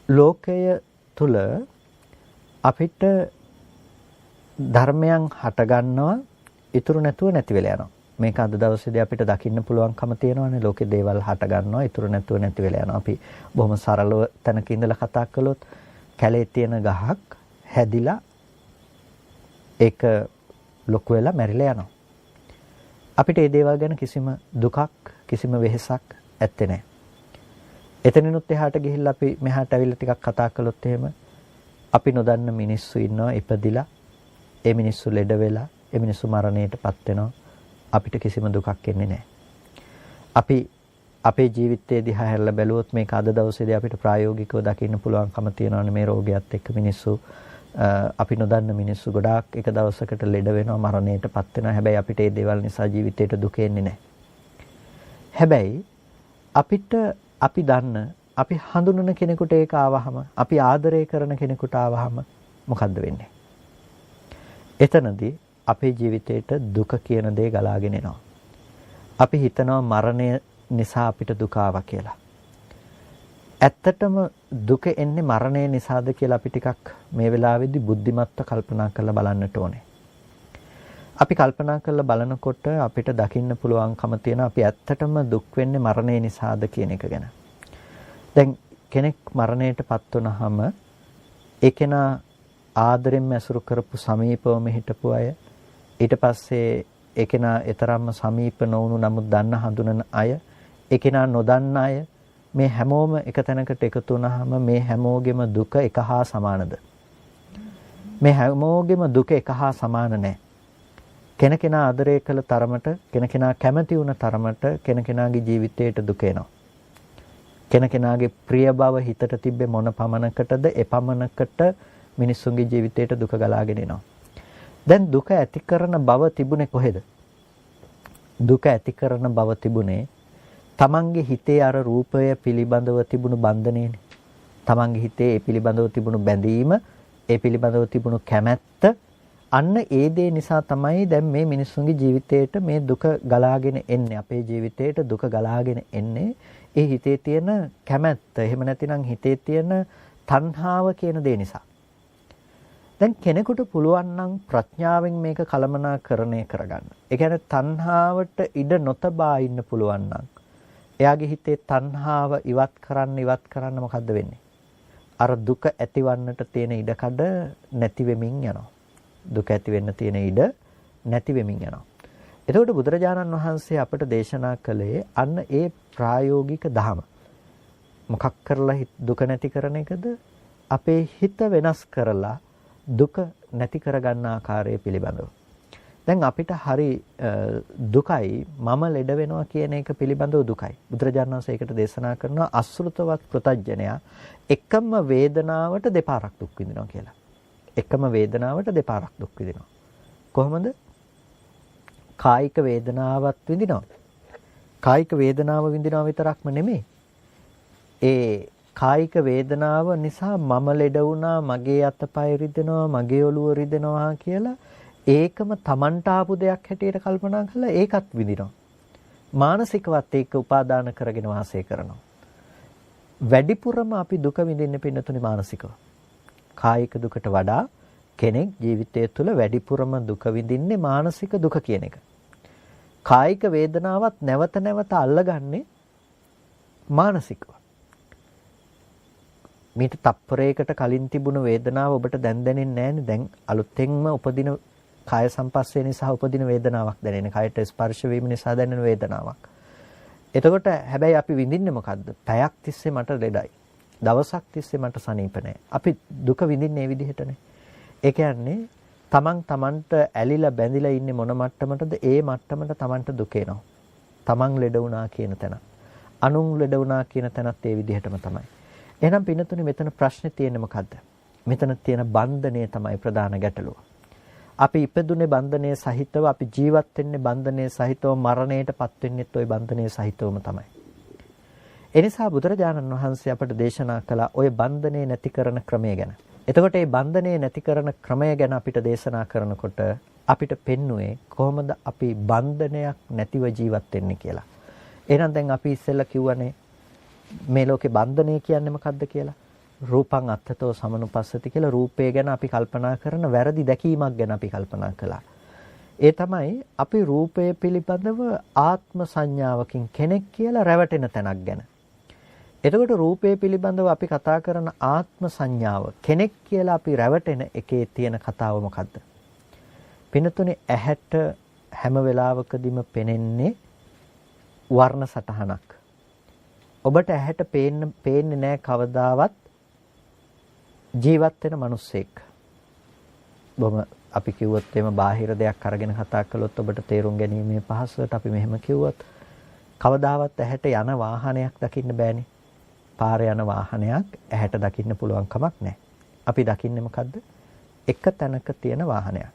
ලෝකය තුළ අපිට ධර්මයන් හට ගන්නවා ඉතුරු නැතුව නැති වෙලා යනවා. මේක අද දවසේදී අපිට දකින්න පුළුවන්කම තියෙනවානේ. ලෝකේ දේවල් හට ගන්නවා ඉතුරු නැතුව නැති වෙලා යනවා. අපි බොහොම සරලව තැනක ඉඳලා කතා කළොත් කැලේ තියෙන ගහක් හැදිලා ඒක ලොකු වෙලා මැරිලා යනවා. අපිට මේ දේවල් ගැන කිසිම දුකක් කිසිම වෙහෙසක් ඇත්තේ නැහැ. එතනිනුත් එහාට ගිහිල්ලා අපි මෙහාට ඇවිල්ලා ටිකක් කතා කළොත් එහෙම අපි නොදන්න මිනිස්සු ඉන්නවා ඉපදිලා. ඒ මිනිස්සු ලෙඩ වෙලා ඒ මිනිස්සු මරණයටපත් වෙනවා. අපිට කිසිම දුකක් එන්නේ නැහැ. අපි අපේ ජීවිතයේ දිහා හැරලා බැලුවොත් මේක අද දවසේදී අපිට ප්‍රායෝගිකව දකින්න පුළුවන්කම තියෙනවානේ මේ රෝගයත් එක්ක මිනිස්සු අපි නොදන්න මිනිස්සු ගොඩාක් එක දවසකට ලෙඩ වෙනවා මරණයටපත් වෙනවා. හැබැයි අපිට මේ දේවල් නිසා ජීවිතේට දුක එන්නේ නැහැ. හැබැයි අපිට අපි දන්න අපි හඳුනන කෙනෙකුට ඒක ආවහම අපි ආදරය කරන කෙනෙකුට ආවහම මොකද්ද වෙන්නේ? එතනදී අපේ ජීවිතේට දුක කියන දේ ගලාගෙන එනවා. අපි හිතනවා මරණය නිසා අපිට දුක ආවා කියලා. ඇත්තටම දුක එන්නේ මරණය නිසාද කියලා අපි ටිකක් මේ වෙලාවේදී බුද්ධිමත්ව කල්පනා කරලා බලන්නට ඕනේ. අපි කල්පනා කරලා බලනකොට අපිට දකින්න පුළුවන්කම තියෙන අපි ඇත්තටම දුක් වෙන්නේ මරණය නිසාද කියන එක ගැන. දැන් කෙනෙක් මරණයටපත් වුනහම ඒ කෙනා ආදරෙන් ඇසුරු කරපු සමීපවම හිටපු අය ඊට පස්සේ ඒ කෙනා ඊතරම්ම සමීප නොවුණු නමුත් දන්න හඳුනන අය ඒ කෙනා නොදන්න අය මේ හැමෝම එක තැනකට එකතු වුනහම මේ හැමෝගෙම දුක එක හා සමානද? මේ හැමෝගෙම දුක එක හා සමාන නැහැ. කෙනකෙනා ආදරය කළ තරමට කෙනකෙනා කැමති වුණ තරමට කෙනකෙනාගේ ජීවිතයට දුක එනවා. කෙනකෙනාගේ ප්‍රිය බව හිතට තිබ්බේ මොන පමණකටද ඒ පමණකට මිනිස්සුන්ගේ ජීවිතයට දුක ගලාගෙන එනවා. දැන් දුක ඇති කරන බව තිබුණේ කොහෙද? දුක ඇති කරන බව තිබුණේ තමන්ගේ හිතේ අර රූපය පිළිබඳව තිබුණු බන්ධනයනේ. තමන්ගේ හිතේ ඒ පිළිබඳව තිබුණු බැඳීම, ඒ පිළිබඳව තිබුණු කැමැත්ත, අන්න ඒ දේ නිසා තමයි දැන් මේ මිනිස්සුන්ගේ ජීවිතේට මේ දුක ගලාගෙන එන්නේ. අපේ ජීවිතේට දුක ගලාගෙන එන්නේ ඒ හිතේ තියෙන කැමැත්ත. එහෙම නැතිනම් හිතේ තියෙන තණ්හාව කියන දේ නිසා. දැන් කෙනෙකුට පුළුවන් නම් ප්‍රඥාවෙන් මේක කළමනාකරණය කරගන්න. ඒ කියන්නේ තණ්හාවට ඉඩ නොතබා ඉන්න පුළුවන් නම් එයාගේ හිතේ තණ්හාව ඉවත් කරන්න මොකද්ද වෙන්නේ? අර දුක ඇතිවන්නට තියෙන ඉඩකඩ නැති වෙමින් යනවා. දුක ඇති වෙන්න තියෙන ඉඩ නැති වෙමින් යනවා. එතකොට බුදුරජාණන් වහන්සේ අපට දේශනා කළේ අන්න ඒ ප්‍රායෝගික ධම. මොකක් කරලා දුක නැති කරන එකද? අපේ හිත වෙනස් කරලා දුක නැති කරගන්න ආකාරය පිළිබඳව. දැන් අපිට හරි දුකයි මම ලෙඩ වෙනවා කියන එක පිළිබඳව දුකයි. බුදුරජාණන් වහන්සේ ඒකට දේශනා කරනවා අසෘතවත් ප්‍රතඥයා එකම වේදනාවට දෙපාරක් දුක් විඳිනවා කියලා. එකම වේදනාවට දෙපාරක් දුක් විඳිනවා. කොහොමද? කායික වේදනාවක් විඳිනවා. කායික වේදනාව විඳිනවා විතරක්ම නෙමෙයි. ඒ කායික වේදනාව නිසා මම ලෙඩ වුණා, මගේ අතපය රිදෙනවා, මගේ ඔළුව රිදෙනවා කියලා ඒකම Tamanට ආපු දෙයක් හැටියට කල්පනා කරලා ඒකත් විඳිනවා. මානසිකවත් ඒක උපාදාන කරගෙන වාසය කරනවා. වැඩිපුරම අපි දුක විඳින්නේ පින්නතුනේ මානසිකව. කායික දුකට වඩා කෙනෙක් ජීවිතය තුළ වැඩිපුරම දුක විඳින්නේ මානසික දුක කියන එක. කායික වේදනාවත් නැවත නැවත අල්ලගන්නේ මානසිකව. මේට තප්පරයකට කලින් තිබුණු වේදනාව ඔබට දැන් දැනෙන්නේ නැහැනේ. දැන් අලුතෙන්ම උපදින කාය සංපස්සේ නිසා උපදින වේදනාවක් දැනෙන. කායට ස්පර්ශ වීම නිසා දැනෙන වේදනාවක්. එතකොට හැබැයි අපි විඳින්නේ මොකද්ද? පැයක් තිස්සේ මට ලෙඩයි. දවසක් තිස්සේ මට සනීප නැහැ. අපි දුක විඳින්නේ මේ විදිහටනේ. ඒ කියන්නේ තමන්ට ඇලිලා බැඳිලා ඉන්නේ මොන මට්ටමටද? ඒ මට්ටමට තමන්ට දුක එනවා. තමන් ලෙඩ වුණා කියන තැන. අනුන් ලෙඩ වුණා කියන තැනත් ඒ විදිහටම තමයි. එහෙනම් පින්නතුනේ මෙතන ප්‍රශ්නේ තියෙන්නේ මොකද්ද? මෙතන තියෙන බන්ධනය තමයි ප්‍රධාන ගැටලුව. අපි ඉපදුනේ බන්ධනයේ සහිතව, අපි ජීවත් වෙන්නේ බන්ධනයේ සහිතව, මරණයටපත් වෙන්නේත් ওই බන්ධනයේ සහිතවම තමයි. එනිසා බුදුරජාණන් වහන්සේ අපට දේශනා කළා ওই බන්ධනේ නැති කරන ක්‍රමය ගැන. එතකොට මේ බන්ධනේ නැති කරන ක්‍රමය ගැන අපිට දේශනා කරනකොට අපිට පෙන්නුවේ කොහොමද අපි බන්ධනයක් නැතිව ජීවත් වෙන්නේ කියලා. එහෙනම් දැන් අපි ඉස්සෙල්ලා කිව්වනේ මේ ලෝකේ බන්ධනය කියන්නේ මොකද්ද කියලා. රූපං අත්තතෝ සමනුපස්සති කියලා රූපය ගැන අපි කල්පනා කරන වැරදි දැකීමක් ගැන අපි කල්පනා කළා. ඒ තමයි අපි රූපය පිළිබඳව ආත්ම සංඥාවකින් කෙනෙක් කියලා රැවටෙන තැනක් ගැන. එතකොට රූපය පිළිබඳව අපි කතා කරන ආත්ම සංඥාව කෙනෙක් කියලා අපි රැවටෙන එකේ තියෙන කතාව මොකද්ද? පින්නතුනේ ඇහැට හැම වෙලාවකදීම පෙනෙන්නේ වර්ණ සටහනක්. ඔබට ඇහැට පේන්නේ නැහැ කවදාවත් ජීවත් වෙන මිනිස්සෙක්. බොහොම අපි කිව්වොත් එimhe බාහිර දෙයක් අරගෙන කතා කළොත් ඔබට තේරුම් ගැනීමේ පහසුවට අපි මෙහෙම කිව්වොත් කවදාවත් ඇහැට යන වාහනයක් දකින්න බෑනේ. පාරේ යන වාහනයක් ඇහැට දකින්න පුළුවන් කමක් නැහැ. අපි දකින්නේ මොකද්ද? එක තැනක තියෙන වාහනයක්.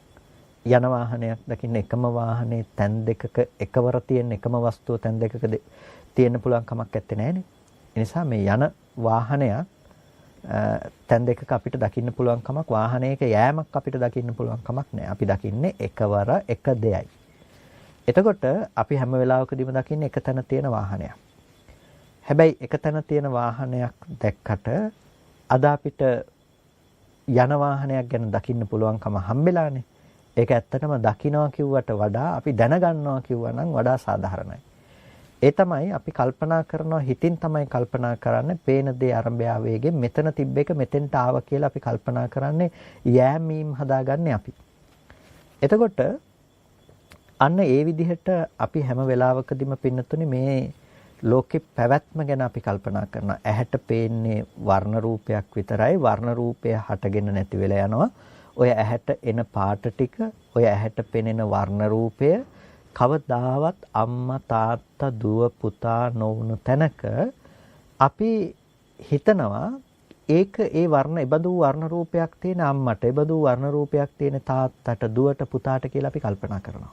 යන වාහනයක් දකින්න එකම වාහනේ තැන් දෙකක එකවර තියෙන එකම වස්තුව තැන් දෙකක තියෙන්න පුළුවන් කමක් නැත්තේ නෑනේ. ඒ නිසා මේ යන වාහනයක් තැන් දෙකක අපිට දකින්න පුළුවන් කමක්, වාහනයක යෑමක් අපිට දකින්න පුළුවන් කමක් නෑ. අපි දකින්නේ එකවර එක දෙයයි. එතකොට අපි හැම වෙලාවකදීම දකින්නේ එක තැන තියෙන වාහනයක්. හැබැයි එක තැන තියෙන වාහනයක් දැක්කට අද අපිට යන වාහනයක් ගැන දකින්න පුළුවන්කම හම්බෙලානේ. ඒක ඇත්තටම දකිනවා කිව්වට වඩා අපි දැනගන්නවා කිව්වා නම් වඩා සාධාරණයි. ඒ තමයි අපි කල්පනා කරනවා හිතින් තමයි කල්පනා කරන්නේ පේන දේ අරඹය වේගෙන් මෙතන තිබ්බ එක මෙතෙන්ට ආවා කියලා අපි කල්පනා කරන්නේ යෑමීම් හදාගන්නේ අපි. එතකොට අන්න ඒ විදිහට අපි හැම වෙලාවකදීම පින්නතුනේ මේ ලෝකේ පැවැත්ම ගැන අපි කල්පනා කරනවා. ඇහැට පේන්නේ වර්ණ රූපයක් විතරයි. වර්ණ රූපය හටගෙන නැති වෙලා යනවා. ඔය ඇහැට එන පාට ටික, ඔය ඇහැට පෙනෙන වර්ණ රූපය කවදාවත් අම්මා තාත්තා දුව පුතා නොවුණු තැනක අපි හිතනවා ඒක ඒ වර්ණ එබඳු වර්ණ රූපයක් තියෙන අම්මට, එබඳු වර්ණ රූපයක් තියෙන තාත්තට, දුවට පුතාට කියලා අපි කල්පනා කරනවා.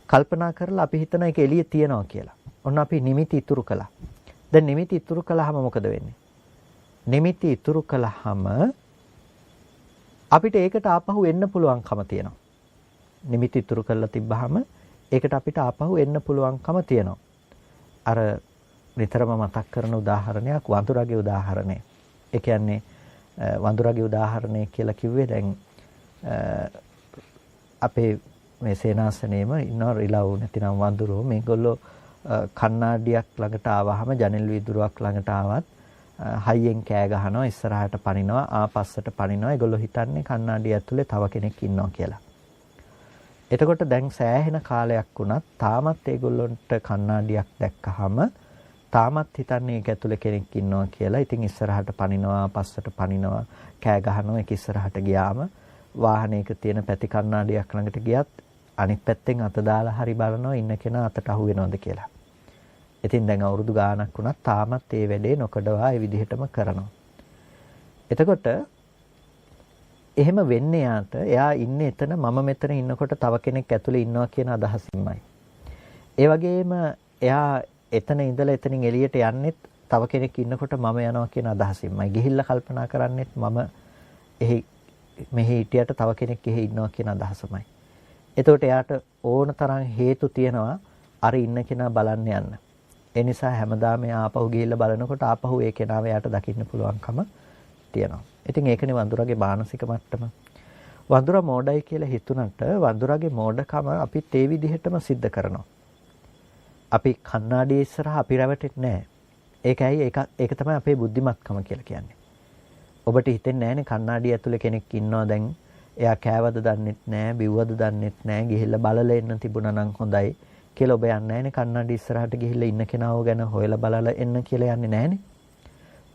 කල්පනා කරලා අපි හිතන එක එළිය තියනවා කියලා. ඔන්න අපි නිමිති ඉතුරු කළා. දැන් නිමිති ඉතුරු කළාම මොකද වෙන්නේ? නිමිති ඉතුරු කළාම අපිට ඒකට ආපහු එන්න පුළුවන්කම තියෙනවා. නිමිති ඉතුරු කරලා තිබ්බහම ඒකට අපිට ආපහු එන්න පුළුවන්කම තියෙනවා. අර නිතරම මතක් කරන උදාහරණයක් වඳුරගේ උදාහරණය. ඒ කියන්නේ වඳුරගේ උදාහරණය කියලා කිව්වේ දැන් අපේ මේ සේනාසනයේම ඉන්න රිලව් නැතිනම් වඳුරෝ මේගොල්ලෝ කණ්ණාඩියක් ළඟට ආවහම ජනෙල් වීදුරුවක් ළඟට ආවත් හයියෙන් කෑ ගහනවා, ඉස්සරහට පනිනවා, ආපස්සට පනිනවා. ඒගොල්ලෝ හිතන්නේ කණ්ණාඩිය ඇතුලේ තව කෙනෙක් ඉන්නවා කියලා. එතකොට දැන් සෑහෙන කාලයක් වුණත් තාමත් ඒගොල්ලොන්ට කණ්ණාඩියක් දැක්කහම තාමත් හිතන්නේ ඒක ඇතුලේ කෙනෙක් ඉන්නවා කියලා. ඉතින් ඉස්සරහට පනිනවා, පස්සට පනිනවා, කෑ ගහනවා. ඒක ඉස්සරහට ගියාම වාහනයක තියෙන පැති කණ්ණාඩියක් ළඟට ගියත් අනිත් පැත්තෙන් අත දාලා හරි බලනවා ඉන්න කෙනා අතට අහු වෙනවද කියලා. ඉතින් දැන් අවුරුදු ගාණක් වුණත් තාමත් ඒ වැඩේ නොකඩවා ඒ විදිහටම කරනවා. එතකොට එහෙම වෙන්නේ යාට එයා ඉන්නේ එතන මම මෙතන ඉන්නකොට තව කෙනෙක් ඇතුලේ ඉන්නවා කියන අදහසින්මයි. ඒ වගේම එයා එතන ඉඳලා එතනින් එළියට යන්නෙත් තව කෙනෙක් ඉන්නකොට මම යනවා කියන අදහසින්මයි. ගිහිල්ලා කල්පනා කරන්නෙත් මම මෙහි හිටියට තව කෙනෙක් එහෙ ඉන්නවා කියන අදහසමයි. එතකොට එයාට ඕන තරම් හේතු තියෙනවා අර ඉන්න කෙනා බලන්න යන්න. ඒ නිසා හැමදාම එයා ආපහු ගිහිල්ලා බලනකොට ආපහු ඒ කෙනාව එයාට දකින්න පුළුවන්කම තියෙනවා. ඉතින් ඒකනේ වඳුරගේ මානසික මට්ටම. වඳුර මෝඩයි කියලා හිතුණට වඳුරගේ මෝඩකම අපිත් ඒ විදිහටම සිද්ධ කරනවා. අපි කණ්ණාඩියේ ඉස්සරහා අපි රැවටෙන්නේ නැහැ. ඒකයි ඒක තමයි අපේ බුද්ධිමත්කම කියලා කියන්නේ. ඔබට හිතෙන්නේ නැහැනේ කණ්ණාඩිය ඇතුලේ කෙනෙක් ඉන්නවා දැන් එයා කෑවද දන්නෙත් නැහැ, බිව්වද දන්නෙත් නැහැ, ගිහිල්ලා බලලා එන්න තිබුණා නම් හොඳයි කියලා ඔබ යන්නේ නැහැනේ කණ්ණාඩි ඉස්සරහට ගිහිල්ලා ඉන්න කෙනාව ගැන හොයලා බලලා එන්න කියලා යන්නේ නැහැනේ.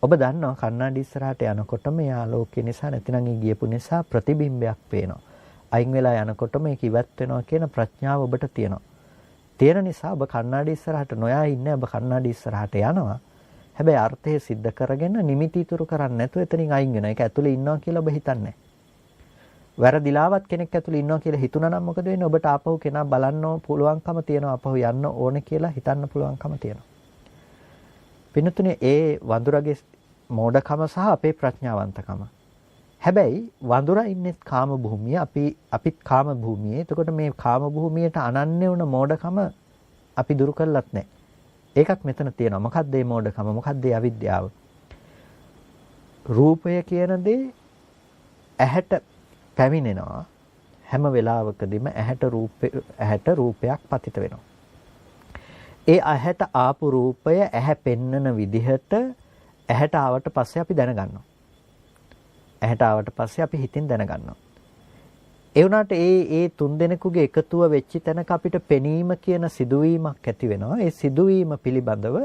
ඔබ දන්නවා කණ්ණාඩි ඉස්සරහට යනකොටම මේ ආලෝකය නිසා නැතිනම් ඒ ගියපු නිසා ප්‍රතිබිම්බයක් පේනවා. අයින් වෙලා යනකොටම ඒක ඉවත් වෙනවා කියන ප්‍රඥාව ඔබට තියෙනවා. තියෙන නිසා ඔබ කණ්ණාඩි ඉස්සරහට නොයා ඉන්නේ ඔබ කණ්ණාඩි ඉස්සරහට යනවා. හැබැයි අර්ථය સિદ્ધ කරගෙන නිමිති ඉතුරු කරන්නේ නැතුව එතනින් අයින් වෙනවා. ඒක ඇතුලේ ඉන්නවා කියලා ඔබ හිතන්නේ. වැරදිලාවත් කෙනෙක් ඇතුලේ ඉන්නවා කියලා හිතුණා නම් මොකද වෙන්නේ? ඔබට ආපහු කෙනා බලන්න පුළුවන්කම තියෙනවා. ආපහු යන්න ඕනේ කියලා හිතන්න පුළුවන්කම තියෙනවා. පින්නතුනේ ඒ වඳුරගේ මෝඩකම සහ අපේ ප්‍රඥාවන්තකම. හැබැයි වඳුරා ඉන්නේ කාම භූමිය, අපිත් කාම භූමියේ. එතකොට මේ කාම භූමියට අනන්‍ය වුණ මෝඩකම අපි දුරු කළත් නැහැ. ඒකක් මෙතන තියෙනවා. මොකක්ද මේ මෝඩකම? මොකක්ද මේ අවිද්‍යාව? රූපය කියන දේ ඇහැට පැමිණෙනවා. හැම වෙලාවකදීම ඇහැට රූපයක් පතිත වෙනවා. ඒ ඇහැට ආපු රූපය ඇහැ පෙන්නන විදිහට ඇහැට ආවට පස්සේ අපි දැනගන්නවා. ඇහැට ආවට පස්සේ අපි හිතින් දැනගන්නවා. ඒ වුණාට ඒ තුන් දෙනෙකුගේ එකතුව වෙච්ච තැනක අපිට පෙනීම කියන සිදුවීමක් ඇති වෙනවා. ඒ සිදුවීම පිළිබඳව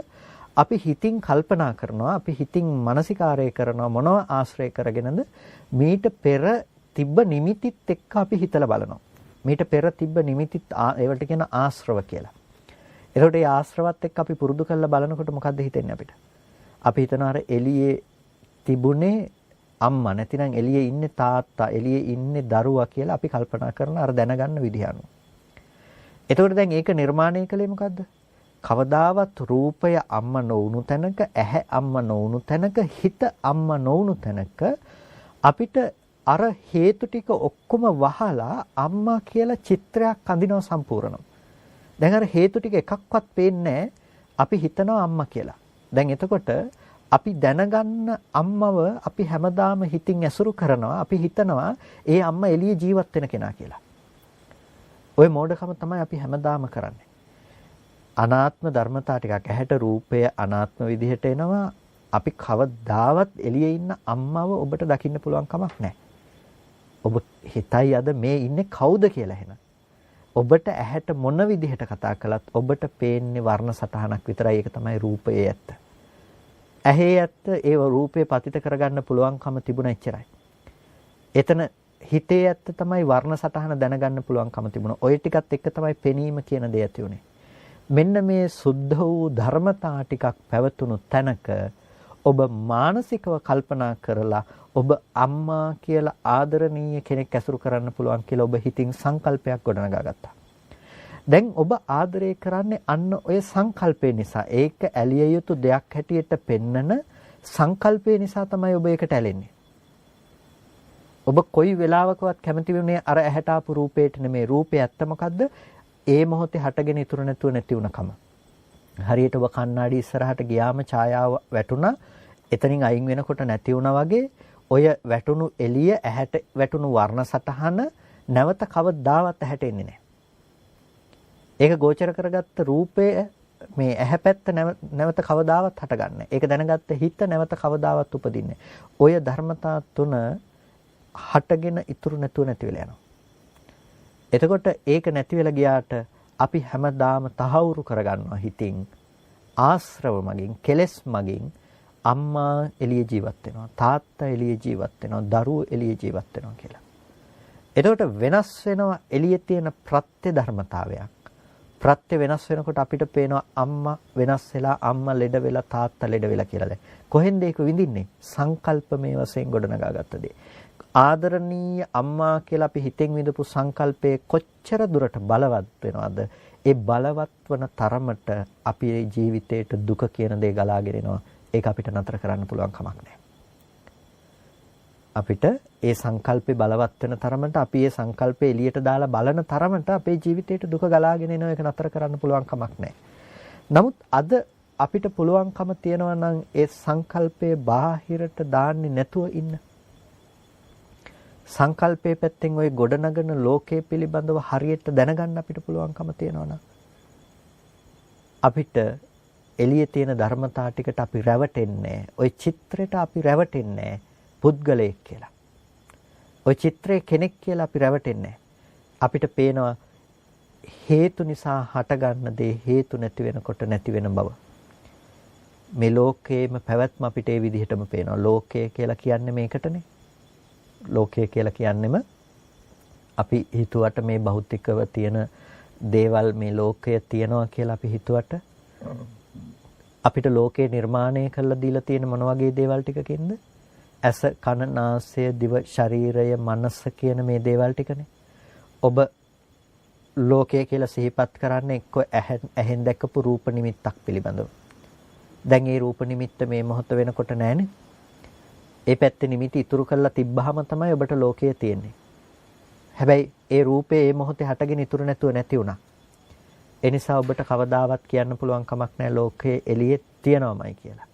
අපි හිතින් කල්පනා කරනවා. අපි හිතින් මානසිකාරය කරනවා. මොනව ආශ්‍රය කරගෙනද? මීට පෙර තිබ්බ නිමිතිත් එක්ක අපි හිතලා බලනවා. මීට පෙර තිබ්බ නිමිතිත් ඒවට කියන ආශ්‍රව කියලා. ඒකට ඒ ආශ්‍රවත් එක්ක අපි පුරුදු කරලා බලනකොට මොකද්ද හිතෙන්නේ අපිට? අපි හිතනවා අර එළියේ තිබුණේ අම්මා නැතිනම් එළියේ ඉන්නේ තාත්තා, එළියේ ඉන්නේ දරුවා කියලා අපි කල්පනා කරන අර දැනගන්න විදිහ අනුව. එතකොට දැන් ඒක නිර්මාණය කළේ මොකද්ද? කවදාවත් රූපය අම්මා නොවුණු තැනක, ඇහැ අම්මා නොවුණු තැනක, හිත අම්මා නොවුණු තැනක අපිට අර හේතු ටික ඔක්කොම වහලා අම්මා කියලා චිත්‍රයක් අඳිනවා සම්පූර්ණව. දැන් අර හේතු ටික එකක්වත් පේන්නේ අපි හිතනවා අම්මා කියලා. දැන් එතකොට අපි දැනගන්න අම්මව අපි හැමදාම හිතින් ඇසුරු කරනවා. අපි හිතනවා ඒ අම්මා එළියේ ජීවත් වෙන කෙනා කියලා. ওই මෝඩකම තමයි අපි හැමදාම කරන්නේ. අනාත්ම ධර්මතා ටිකක් ඇහැට රූපය අනාත්ම විදිහට එනවා. අපි කවදාවත් එළියේ ඉන්න අම්මව ඔබට දකින්න පුළුවන් කමක් නැහැ. ඔබ හිතයි අද මේ ඉන්නේ කවුද කියලා එහෙනම්. ඔබට ඇහැට මොන විදිහට කතා කළත් ඔබට පේන්නේ වර්ණ සටහනක් විතරයි. ඒක තමයි රූපයේ ඇත්ත. ඇහි ඇත්ත ඒ රූපේ පතිත කරගන්න පුළුවන්කම තිබුණ එච්චරයි. එතන හිතේ ඇත්ත තමයි වර්ණ සටහන දැනගන්න පුළුවන්කම තිබුණා. ওই ටිකත් එක්ක තමයි පෙනීම කියන දේ ඇති උනේ. මෙන්න මේ සුද්ධ වූ ධර්මතා ටිකක් පැවතුණු තැනක ඔබ මානසිකව කල්පනා කරලා ඔබ අම්මා කියලා ආදරණීය කෙනෙක් ඇසුරු කරන්න පුළුවන් කියලා ඔබ හිතින් සංකල්පයක් ගොඩනගා ගත්තා. දැන් ඔබ ආදරය කරන්නේ අන්න ඔය සංකල්පය නිසා. ඒක ඇලිය යුතු දෙයක් හැටියට පෙන්නන සංකල්පය නිසා තමයි ඔබ ඒකට ඇලෙන්නේ. ඔබ කොයි වෙලාවකවත් කැමති වෙන්නේ අර ඇහැට ආපු රූපේට නෙමෙයි. රූපේ ඇත්ත මොකද්ද? ඒ මොහොතේ හටගෙන ඉතුරු නැතුව නැති වුණකම. හරියට ඔබ කණ්ණාඩි ඉස්සරහට ගියාම ඡායාව වැටුණා. එතනින් අයින් වෙනකොට නැති වුණා වගේ ඔය වැටුණු එළිය ඇහැට වැටුණු වර්ණ සටහන නැවත කවදාවත් ඇහැට එන්නේ නැහැ. ඒක ගෝචර කරගත්ත රූපය මේ ඇහැ පැත්ත නැවත කවදාවත් හටගන්නේ. ඒක දැනගත්ත හිත නැවත කවදාවත් උපදින්නේ. ඔය ධර්මතා තුන හටගෙන ඉතුරු නැතුව නැති වෙලා යනවා. එතකොට ඒක නැති වෙලා ගියාට අපි හැමදාම තහවුරු කරගන්නවා හිතින් ආශ්‍රව මගින් කෙලෙස් මගින් අම්මා එළියේ ජීවත් වෙනවා, තාත්තා එළියේ ජීවත් වෙනවා, දරුවෝ එළියේ ජීවත් වෙනවා කියලා. එතකොට වෙනස් වෙනවා එළියේ තියෙන ප්‍රත්‍ය ධර්මතාවයක්. ප්‍රත්‍ය වෙනස් වෙනකොට අපිට පේනවා අම්මා වෙනස් වෙලා, අම්මා ලෙඩ වෙලා, තාත්තා ලෙඩ වෙලා කියලා. දැන් කොහෙන්ද ඒක විඳින්නේ? සංකල්පමේ වශයෙන් ගොඩනගාගත්ත දේ. ආදරණීය අම්මා කියලා අපි හිතෙන් විඳපු සංකල්පයේ කොච්චර දුරට බලවත් වෙනවද? ඒ බලවත් වන තරමට අපේ ජීවිතේට දුක කියන දේ ගලාගෙන එනවා. ඒක අපිට නතර කරන්න පුළුවන් කමක් නැහැ. අපිට ඒ සංකල්පේ බලවත් වෙන තරමට අපි ඒ සංකල්පේ එළියට දාලා බලන තරමට අපේ ජීවිතේට දුක ගලාගෙන එනවා. ඒක නතර කරන්න පුළුවන් කමක් නැහැ. නමුත් අද අපිට පුළුවන්කම තියනවා නම් ඒ සංකල්පේ බාහිරට දාන්නේ නැතුව ඉන්න. සංකල්පයේ පැත්තෙන් ওই ගොඩනගන ලෝකයේ පිළිබඳව හරියට දැනගන්න අපිට පුළුවන්කම තියෙනවා. අපිට එළියේ තියෙන ධර්මතා ටිකට අපි රැවටෙන්නේ. ওই චිත්‍රයට අපි රැවටෙන්නේ පුද්ගලයෙක් කියලා. ওই චිත්‍රයේ කෙනෙක් කියලා අපි රැවටෙන්නේ. අපිට පේනවා හේතු නිසා හටගන්න දේ හේතු නැති වෙනකොට නැති වෙන බව. මේ ලෝකයේම පැවැත්ම අපිට ඒ විදිහටම පේනවා. ලෝකය කියලා කියන්නේ මේකටනේ. ලෝකය කියලා කියන්නෙම අපි හිතුවට මේ භෞතිකව තියෙන දේවල් මේ ලෝකය තියනවා කියලා අපි හිතුවට අපිට ලෝකේ නිර්මාණය කරලා දීලා තියෙන මොන වගේ දේවල් ටිකකින්ද? ඇස, කන, නාසය, දිව, ශරීරය, මනස කියන මේ දේවල් ටිකනේ. ඔබ ලෝකය කියලා සිහිපත් කරන්නේ එක්ක ඇහෙන් දැකපු රූප නිමිත්තක් පිළිබඳව. දැන් ඒ රූප නිමිත්ත මේ මොහොත වෙනකොට නැහැනේ. ඒ පැත්තේ නිමිති ඉතුරු කරලා තිබ්බහම තමයි ඔබට ලෝකය තියෙන්නේ. හැබැයි ඒ රූපේ ඒ මොහොතේ හටගෙන ඉතුරු නැතුව නැති වුණා. ඒ නිසා ඔබට කවදාවත් කියන්න පුළුවන් කමක් නැහැ ලෝකයේ එළියේ තියෙනවමයි කියලා.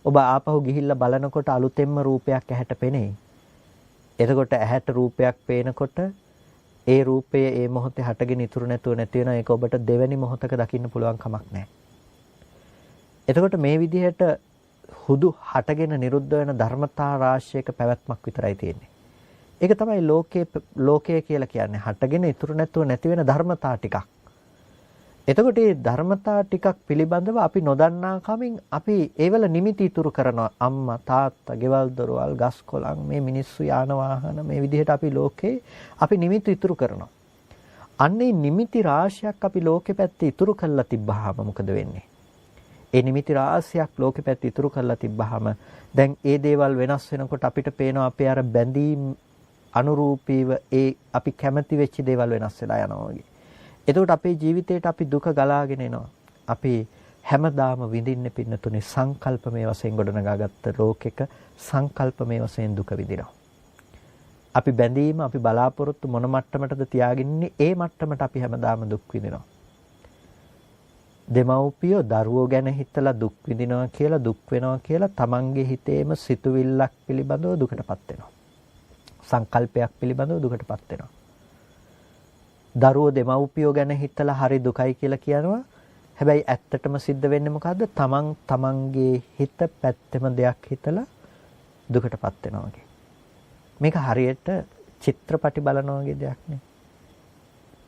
ඔබ ආපහු ගිහිල්ලා බලනකොට අලුතෙන්ම රූපයක් ඇහැට පෙනෙයි. එතකොට ඇහැට රූපයක් පේනකොට ඒ රූපය ඒ මොහොතේ හටගෙන ඉතුරු නැතුව නැති වෙනවා. ඒක ඔබට දෙවෙනි මොහොතක දකින්න පුළුවන් කමක් නැහැ. එතකොට මේ විදිහට හුදු හටගෙන නිරුද්ධ වෙන ධර්මතා රාශියක පැවැත්මක් විතරයි තියෙන්නේ. ඒක තමයි ලෝකය කියලා කියන්නේ. හටගෙන ඉතුරු නැතුව නැති වෙන ධර්මතා ටිකක්. එතකොට මේ ධර්මතා ටිකක් පිළිබඳව අපි නොදන්නා කමින් අපි ඒවල නිමිති ඉතුරු කරනවා. අම්මා, තාත්තා, ගෙවල් දොරවල්, ගස් කොළන්, මේ මිනිස්සු, යාන වාහන, මේ විදිහට අපි ලෝකේ අපි නිමිති ඉතුරු කරනවා. අන්නේ නිමිති රාශියක් අපි ලෝකෙ පැත්තේ ඉතුරු කරලා තිබ්බහම මොකද වෙන්නේ? ඒ නිමිති රාශියක් ලෝකෙ පැත්තේ ඉතුරු කරලා තිබ්බහම දැන් ඒ දේවල් වෙනස් වෙනකොට අපිට පේනවා අපේ අර බැඳීම් අනුරූපීව ඒ අපි කැමති වෙච්ච දේවල් වෙනස් වෙලා යනවා වගේ. එතකොට අපේ ජීවිතේට අපි දුක ගලාගෙන එනවා. අපි හැමදාම විඳින්න පින්නතුනේ සංකල්පමේ වශයෙන් ගොඩනගාගත්ත ලෝකෙක සංකල්පමේ වශයෙන් දුක විඳිනවා. අපි බැඳීම අපි බලාපොරොත්තු මොන මට්ටමටද තියාගෙන ඉන්නේ ඒ මට්ටමට අපි හැමදාම දුක් විඳිනවා. දෙමව්පියෝ දරුවෝ ගැන හිතලා දුක් විඳිනවා කියලා දුක් වෙනවා කියලා තමන්ගේ හිතේම සිතුවිල්ලක් පිළිබඳව දුකටපත් වෙනවා. සංකල්පයක් පිළිබඳව දුකටපත් වෙනවා. දරුවෝ දෙමව්පියෝ ගැන හිතලා හරි දුකයි කියලා කියනවා. හැබැයි ඇත්තටම සිද්ධ වෙන්නේ මොකද්ද? තමන්ගේ හිත පැත්තෙම දෙයක් හිතලා දුකටපත් වෙනවා වගේ. මේක හරියට චිත්‍රපටි බලනවා වගේ දෙයක් නේ.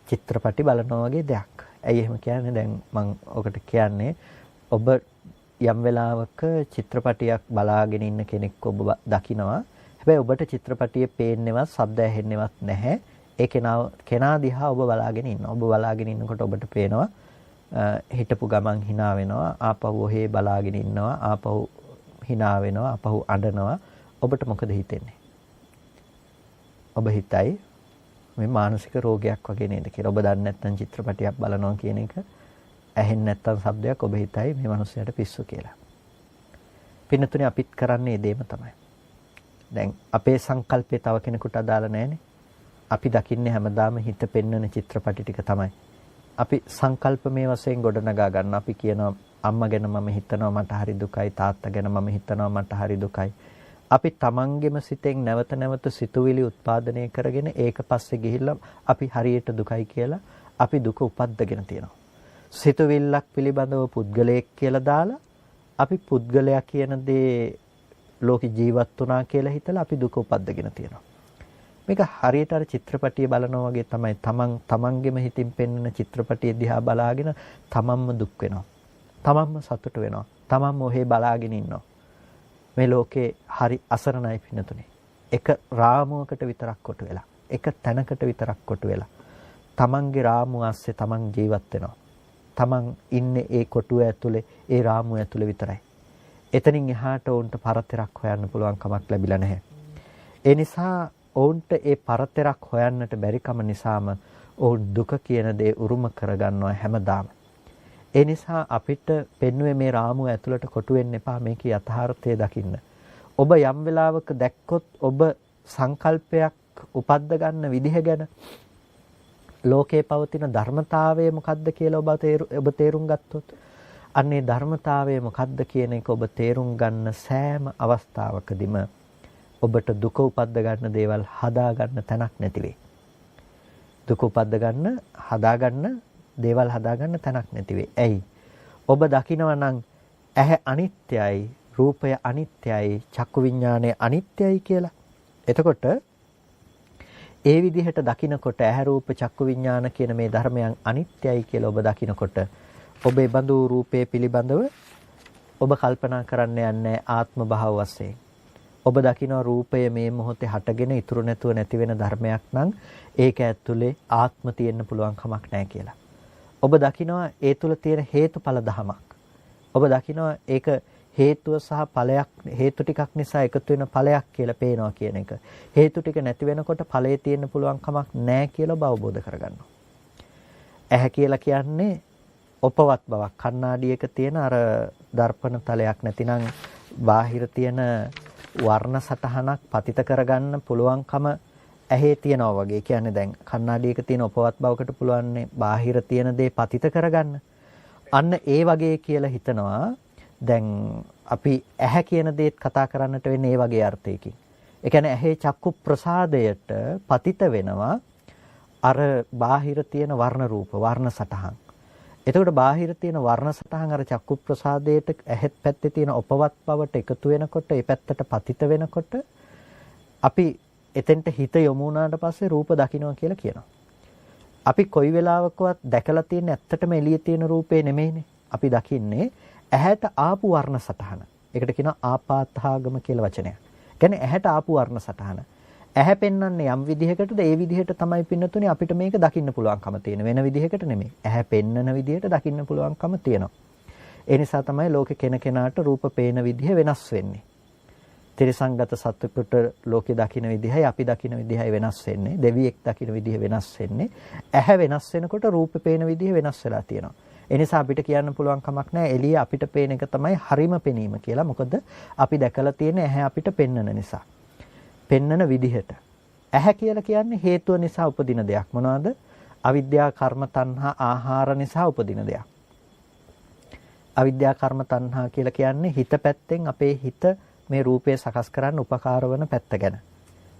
චිත්‍රපටි බලනවා වගේ දෙයක්. ඇයි එහෙම කියන්නේ? දැන් මම ඔකට කියන්නේ ඔබ යම් වෙලාවක චිත්‍රපටියක් බලාගෙන ඉන්න කෙනෙක් ඔබ දකිනවා. හැබැයි ඔබට චිත්‍රපටියේ පේන්නේවත්, ශබ්ද ඇහෙන්නේවත් නැහැ. ඒ කෙනා දිහා ඔබ බලාගෙන ඉන්නවා. ඔබ බලාගෙන ඉන්නකොට ඔබට පේනවා හිටපු ගමන් hina වෙනවා, ආපහු ඔහේ බලාගෙන ඉන්නවා, ආපහු hina වෙනවා, ආපහු අඬනවා. ඔබට මොකද හිතෙන්නේ? ඔබ හිතයි මේ මානසික රෝගයක් වගේ නේද කියලා. ඔබ දන්නේ නැත්නම් චිත්‍රපටියක් බලනවා කියන එක, ඇහෙන්නේ නැත්නම් ශබ්දයක්, ඔබ හිතයි මේ මිනිහයාට පිස්සු කියලා. පින්නතුනේ අපිත් කරන්නේ ඒ දෙයම තමයි. දැන් අපේ සංකල්පය තව කෙනෙකුට අදාළ නැහැනේ. අපි දකින්නේ හැමදාම හිත පෙන්වන චිත්‍රපටි ටික තමයි. අපි සංකල්ප මේ වශයෙන් ගොඩනගා ගන්න. අපි කියනවා අම්මා ගැන මම හිතනවා මට හරි දුකයි, තාත්තා ගැන මම හිතනවා මට හරි දුකයි. අපි තමන්ගෙම සිතෙන් නැවත නැවත සිතුවිලි උත්පාදනය කරගෙන ඒක පස්සේ ගිහිල්ලා අපි හරියට දුකයි කියලා අපි දුක උපද්දගෙන තියෙනවා. සිතුවිල්ලක් පිළිබඳව පුද්ගලයෙක් කියලා දාලා අපි පුද්ගලයා කියන දේ ලෝකේ ජීවත් වුණා කියලා හිතලා අපි දුක උපද්දගෙන තියෙනවා. මේක හරියට අර චිත්‍රපටිය බලනවා වගේ තමයි. තමන්ගෙම හිතින් පෙන්වන චිත්‍රපටිය දිහා බලාගෙන තමන්ම දුක් වෙනවා. තමන්ම සතුට වෙනවා. තමන්ම ඔහේ බලාගෙන ඉන්නවා. මේ ලෝකේ හරි අසරණයි පින්නතුනේ. එක රාමුවකට විතරක් කොටු වෙලා, එක තැනකට විතරක් කොටු වෙලා. තමන්ගේ රාමුව ඇස්සේ තමන් ජීවත් වෙනවා. තමන් ඉන්නේ ඒ කොටුව ඇතුලේ, ඒ රාමුව ඇතුලේ විතරයි. එතනින් එහාට උන්ට පරතරක් හොයන්න පුළුවන් කමක් ලැබිලා නැහැ. ඒ නිසා ඔවුන්ට ඒ පරතරක් හොයන්නට බැරිකම නිසාම ඔවුන් දුක කියන දේ උරුම කරගන්නවා හැමදාම. ඒ නිසා අපිට පෙන්වුවේ මේ රාමුව ඇතුළට කොටු වෙන්න එපා, මේකේ යථාර්ථය දකින්න. ඔබ යම් වෙලාවක දැක්කොත් ඔබ සංකල්පයක් උපද්ද ගන්න විදිහ ගැන, ලෝකේ පවතින ධර්මතාවය මොකක්ද කියලා ඔබ තේරුම් ගත්තොත්, අන්නේ ධර්මතාවය මොකක්ද කියන එක ඔබ තේරුම් ගන්න සෑම අවස්ථාවකදීම ඔබට දුක උපද්ද ගන්න දේවල් හදා ගන්න තැනක් නැති වෙයි. දුක උපද්ද ගන්න, හදා ගන්න දේවල් හදාගන්න තැනක් නැති වෙයි. ඇයි? ඔබ දකිනවා නම් ඇහැ අනිත්‍යයි, රූපය අනිත්‍යයි, චක්කු විඥානය අනිත්‍යයි කියලා. එතකොට ඒ විදිහට දකිනකොට ඇහැ රූප චක්කු විඥාන කියන මේ ධර්මයන් අනිත්‍යයි කියලා ඔබ දකිනකොට ඔබේ බඳු රූපයේ පිළිබඳව ඔබ කල්පනා කරන්න යන්නේ ආත්ම භාව වශයෙන්. ඔබ දකිනවා රූපය මේ මොහොතේ හටගෙන ඉතුරු නැතුව නැති වෙන ධර්මයක් නම් ඒක ඇතුලේ ආත්ම තියෙන්න පුළුවන් කමක් නැහැ කියලා. ඔබ දකිනවා ඒ තුල තියෙන හේතුඵල ධමයක්. ඔබ දකිනවා ඒක හේතුව සහ ඵලයක්, හේතු ටිකක් නිසා එකතු වෙන ඵලයක් කියලා පේනවා කියන එක. හේතු ටික නැති වෙනකොට ඵලයේ තියෙන්න පුළුවන් කමක් නැහැ කියලා ඔබ අවබෝධ කරගන්නවා. ඇහැ කියලා කියන්නේ උපවත් බවක්. කණ්ණාඩියක තියෙන අර දර්පණ තලයක් නැතිනම් බාහිර තියෙන වර්ණ සටහනක් පතිත කරගන්න පුළුවන්කම ඇහි තියනවා වගේ. කියන්නේ දැන් කණ්ණාඩියක තියෙන උපවත් බවකට පුළුවන් බාහිර තියෙන දේ පතිත කරගන්න. අන්න ඒ වගේ කියලා හිතනවා. දැන් අපි ඇහැ කියන දේත් කතා කරන්නට වෙන්නේ ඒ වගේ අර්ථයකින්. ඒ කියන්නේ ඇහි චක්කු ප්‍රසාදයට පතිත වෙනවා අර බාහිර තියෙන වර්ණ රූප, වර්ණ සටහන්. එතකොට බාහිර තියෙන වර්ණ සටහන් අර චක්කු ප්‍රසාදයට ඇහෙත් පැත්තේ තියෙන උපවත් බවට එකතු වෙනකොට, ඒ පැත්තට පතිත වෙනකොට අපි එතෙන්ට හිත යොමු වුණාට පස්සේ රූප දකින්නවා කියලා කියනවා. අපි කොයි වෙලාවකවත් දැකලා තියෙන ඇත්තටම එළියේ තියෙන රූපේ නෙමෙයිනේ. අපි දකින්නේ ඇහැට ආපු වර්ණ සටහන. ඒකට කියනවා ආපාතාගම කියලා වචනයක්. කියන්නේ ඇහැට ආපු වර්ණ සටහන. ඇහැ පෙන්වන්නේ යම් විදිහකටද ඒ විදිහට තමයි පින්නතුනේ අපිට මේක දකින්න පුළුවන්කම තියෙන. වෙන විදිහකට නෙමෙයි. ඇහැ පෙන්නන විදිහට දකින්න පුළුවන්කම තියෙනවා. ඒ නිසා තමයි ලෝකේ කෙනකෙනාට රූප පේන විදිහ වෙනස් වෙන්නේ. ත්‍රිසංගත සත්වෙකුට ලෝකේ දකින්න විදිහයි අපි දකින්න විදිහයි වෙනස් වෙන්නේ. දෙවියෙක් දකින්න විදිහ වෙනස් වෙන්නේ. ඇහැ වෙනස් වෙනකොට රූප පේන විදිහ වෙනස් වෙලා තියෙනවා. ඒ නිසා අපිට කියන්න පුළුවන් කමක් නැහැ එළිය අපිට පේන එක තමයි හරිම පෙනීම කියලා. මොකද අපි දැකලා තියෙන ඇහැ අපිට පෙන්වන නිසා. පෙන්වන විදිහට. ඇහැ කියලා කියන්නේ හේතුව නිසා උපදින දෙයක්. මොනවද? අවිද්‍යාව, කර්ම, තණ්හා, ආහාර නිසා උපදින දෙයක්. අවිද්‍යා කර්ම තණ්හා කියලා කියන්නේ හිත පැත්තෙන් අපේ හිත මේ රූපය සකස් කරන්න උපකාර වන පැත්ත ගැන.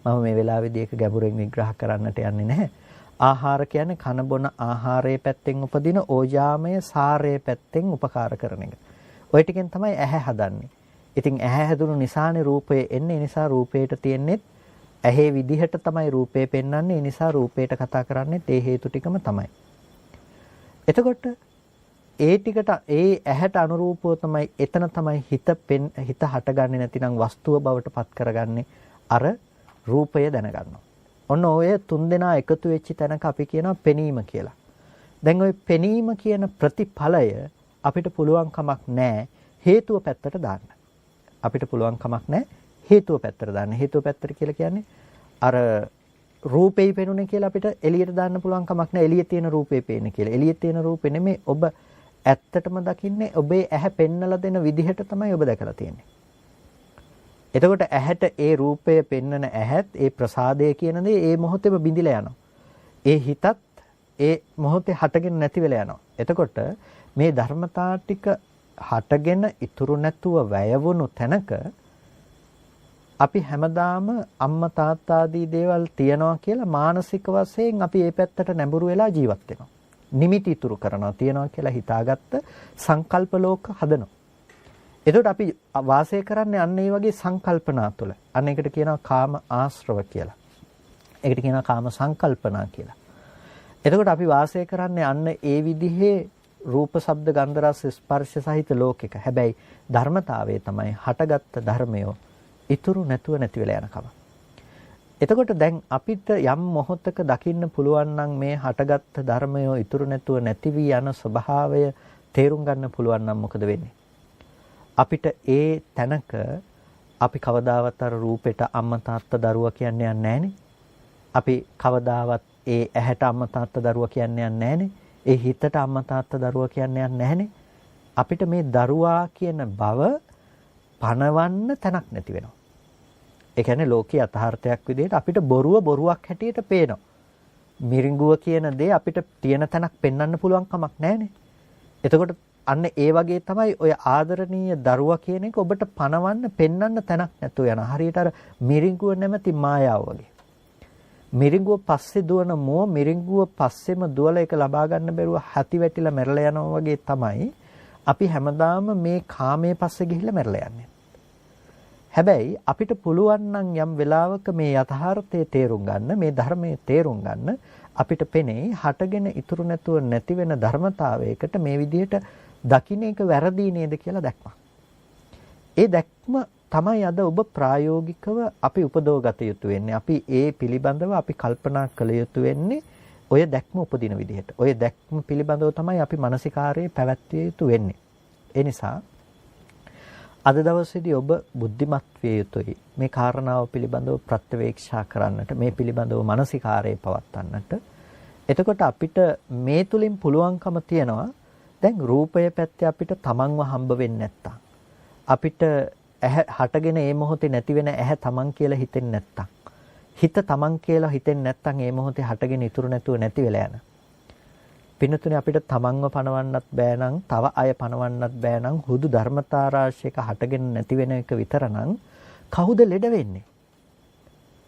මම මේ වෙලාවේදී ඒක ගැඹුරින් විග්‍රහ කරන්නට යන්නේ නැහැ. ආහාර කියන්නේ කන බොන ආහාරයේ පැත්තෙන් උපදින ඕජාමය සාරයේ පැත්තෙන් උපකාර කරන එක. ওই ටිකෙන් තමයි ඇහැ හදන්නේ. ඉතින් ඇහැ හැදුණු නිසානේ රූපය එන්නේ. නිසා රූපයට තියෙන්නේ ඇහි විදිහට තමයි රූපේ පෙන්වන්නේ. ඒ නිසා රූපයට කතා කරන්නේ ඒ හේතු ටිකම තමයි. එතකොට ඒ ටිකට ඒ ඇහැට අනුරූපව තමයි එතන තමයි හිත හටගන්නේ නැතිනම් වස්තුව බවට පත් කරගන්නේ අර රූපය දැනගන්නවා. ඔන්න ඔය තුන් දෙනා එකතු වෙච්ච තැනක අපි කියනවා පෙනීම කියලා. දැන් ওই පෙනීම කියන ප්‍රතිඵලය අපිට පුළුවන් කමක් නැහැ හේතුව පැත්තට දාන්න. අපිට පුළුවන් කමක් නැහැ හේතුව පැත්තට දාන්න. හේතුව පැත්තට කියලා කියන්නේ අර රූපේ පෙනුනේ කියලා අපිට එළියට දාන්න පුළුවන් කමක් නැහැ. එළියේ තියෙන රූපේ පේන්නේ කියලා. එළියේ තියෙන රූපේ නෙමෙයි ඔබ ඇත්තටම දකින්නේ ඔබේ ඇහැ පෙන්නලා දෙන විදිහට තමයි ඔබ දැකලා තියෙන්නේ. එතකොට ඇහැට ඒ රූපය පෙන්නන ඇහත් ඒ ප්‍රසාදය කියන දේ ඒ මොහොතේම බිඳිලා යනවා. ඒ හිතත් ඒ මොහොතේ හටගෙන නැති වෙලා යනවා. එතකොට මේ ධර්මතා ටික හටගෙන ඉතුරු නැතුව වැය වුණු තැනක අපි හැමදාම අම්මා තාත්තා ආදී දේවල් තියනවා කියලා මානසික වශයෙන් අපි ඒ පැත්තට නැඹුරු වෙලා ජීවත් වෙනවා. නිමිති ඉතුරු කරනවා තියනවා කියලා හිතාගත්ත සංකල්ප ලෝක හදනවා. එතකොට අපි වාසය කරන්නේ අන්න ඒ වගේ සංකල්පනා තුළ. අන්න ඒකට කියනවා කාම ආශ්‍රව කියලා. ඒකට කියනවා කාම සංකල්පනා කියලා. එතකොට අපි වාසය කරන්නේ අන්න ඒ විදිහේ රූප, ශබ්ද, ගන්ධ, රස, ස්පර්ශ සහිත ලෝකයක. හැබැයි ධර්මතාවය තමයි හටගත්ත ධර්මය ඉතුරු නැතුව නැති වෙලා යනකම. එතකොට දැන් අපිට යම් මොහොතක දකින්න පුළුවන් නම් මේ හටගත්ත ධර්මය ඉතුරු නැතුව නැති වී යන ස්වභාවය තේරුම් ගන්න පුළුවන් නම් මොකද වෙන්නේ? අපිට ඒ තැනක අපි කවදාවත් අර රූපෙට අම්මා තාත්තා දරුවා කියන්නේ නැහනේ. අපි කවදාවත් ඒ ඇහැට අම්මා තාත්තා දරුවා කියන්නේ නැහනේ. ඒ හිතට අම්මා තාත්තා දරුවා කියන්නේ නැහනේ. අපිට මේ දරුවා කියන බව පණවන්න තැනක් නැති වෙනවා. ඒ කියන්නේ ලෝකයේ යථාර්ථයක් විදිහට අපිට බොරුව බොරුවක් හැටියට පේනවා. මිරිඟුව කියන දේ අපිට තියෙන තැනක් පෙන්වන්න පුළුවන් කමක් නැහනේ. එතකොට අන්න ඒ වගේ තමයි ඔය ආදරණීය දරුවා කියන එක ඔබට පණවන්න පෙන්වන්න තැනක් නැතුව යන. හරියට අර මිරිඟුව නැමැති මායාව වගේ. මිරිඟුව පස්සේ දුවන මෝ මිරිඟුව පස්සෙම දුවලා ඒක ලබා ගන්න බැරුව හැටි වැටිලා මැරලා යනවා වගේ තමයි අපි හැමදාම මේ කාමයේ පස්සේ ගිහිල්ලා මැරලා යන්නේ. හැබැයි අපිට පුළුවන් නම් යම් වෙලාවක මේ යථාර්ථයේ තේරුම් ගන්න, මේ ධර්මයේ තේරුම් ගන්න අපිට පෙනේ හටගෙන ඉතුරු නැතුව නැති වෙන ධර්මතාවයකට මේ විදිහට දකින්න එක වැරදි නේද කියලා දැක්මක්. ඒ දැක්ම තමයි අද ඔබ ප්‍රායෝගිකව අපි උපදවගත යුතු වෙන්නේ. අපි ඒ පිළිබඳව අපි කල්පනා කළ යුතු වෙන්නේ ඔය දැක්ම උපදින විදිහට. ඔය දැක්ම පිළිබඳව තමයි අපි මානසිකාරයේ පැවැත්විය යුතු වෙන්නේ. ඒ නිසා අද දවසේදී ඔබ බුද්ධිමත් විය යුතුයි. මේ කාරණාව පිළිබඳව ප්‍රත්‍යවේක්ෂා කරන්නට, මේ පිළිබඳව මානසිකාරයේ පවත්වන්නට. එතකොට අපිට මේ තුලින් පුළුවන්කම තියනවා දැන් රූපය පැත්තේ අපිට තමන්ව හම්බ වෙන්නේ නැත්තම්, අපිට හටගෙන මේ මොහොතේ නැති වෙන ඇහැ තමන් කියලා හිතෙන්නේ නැත්තම්, හිත තමන් කියලා හිතෙන්නේ නැත්තම් මේ මොහොතේ හටගෙන ඉතුරු නැතුව නැති වෙලා යන. පින්නතුනේ අපිට තමන්ව පණවන්නත් බෑ නම්, තව අය පණවන්නත් බෑ නම්, හුදු ධර්මතා රාශියක හටගෙන නැති වෙන එක විතර නම් කවුද ලෙඩ වෙන්නේ?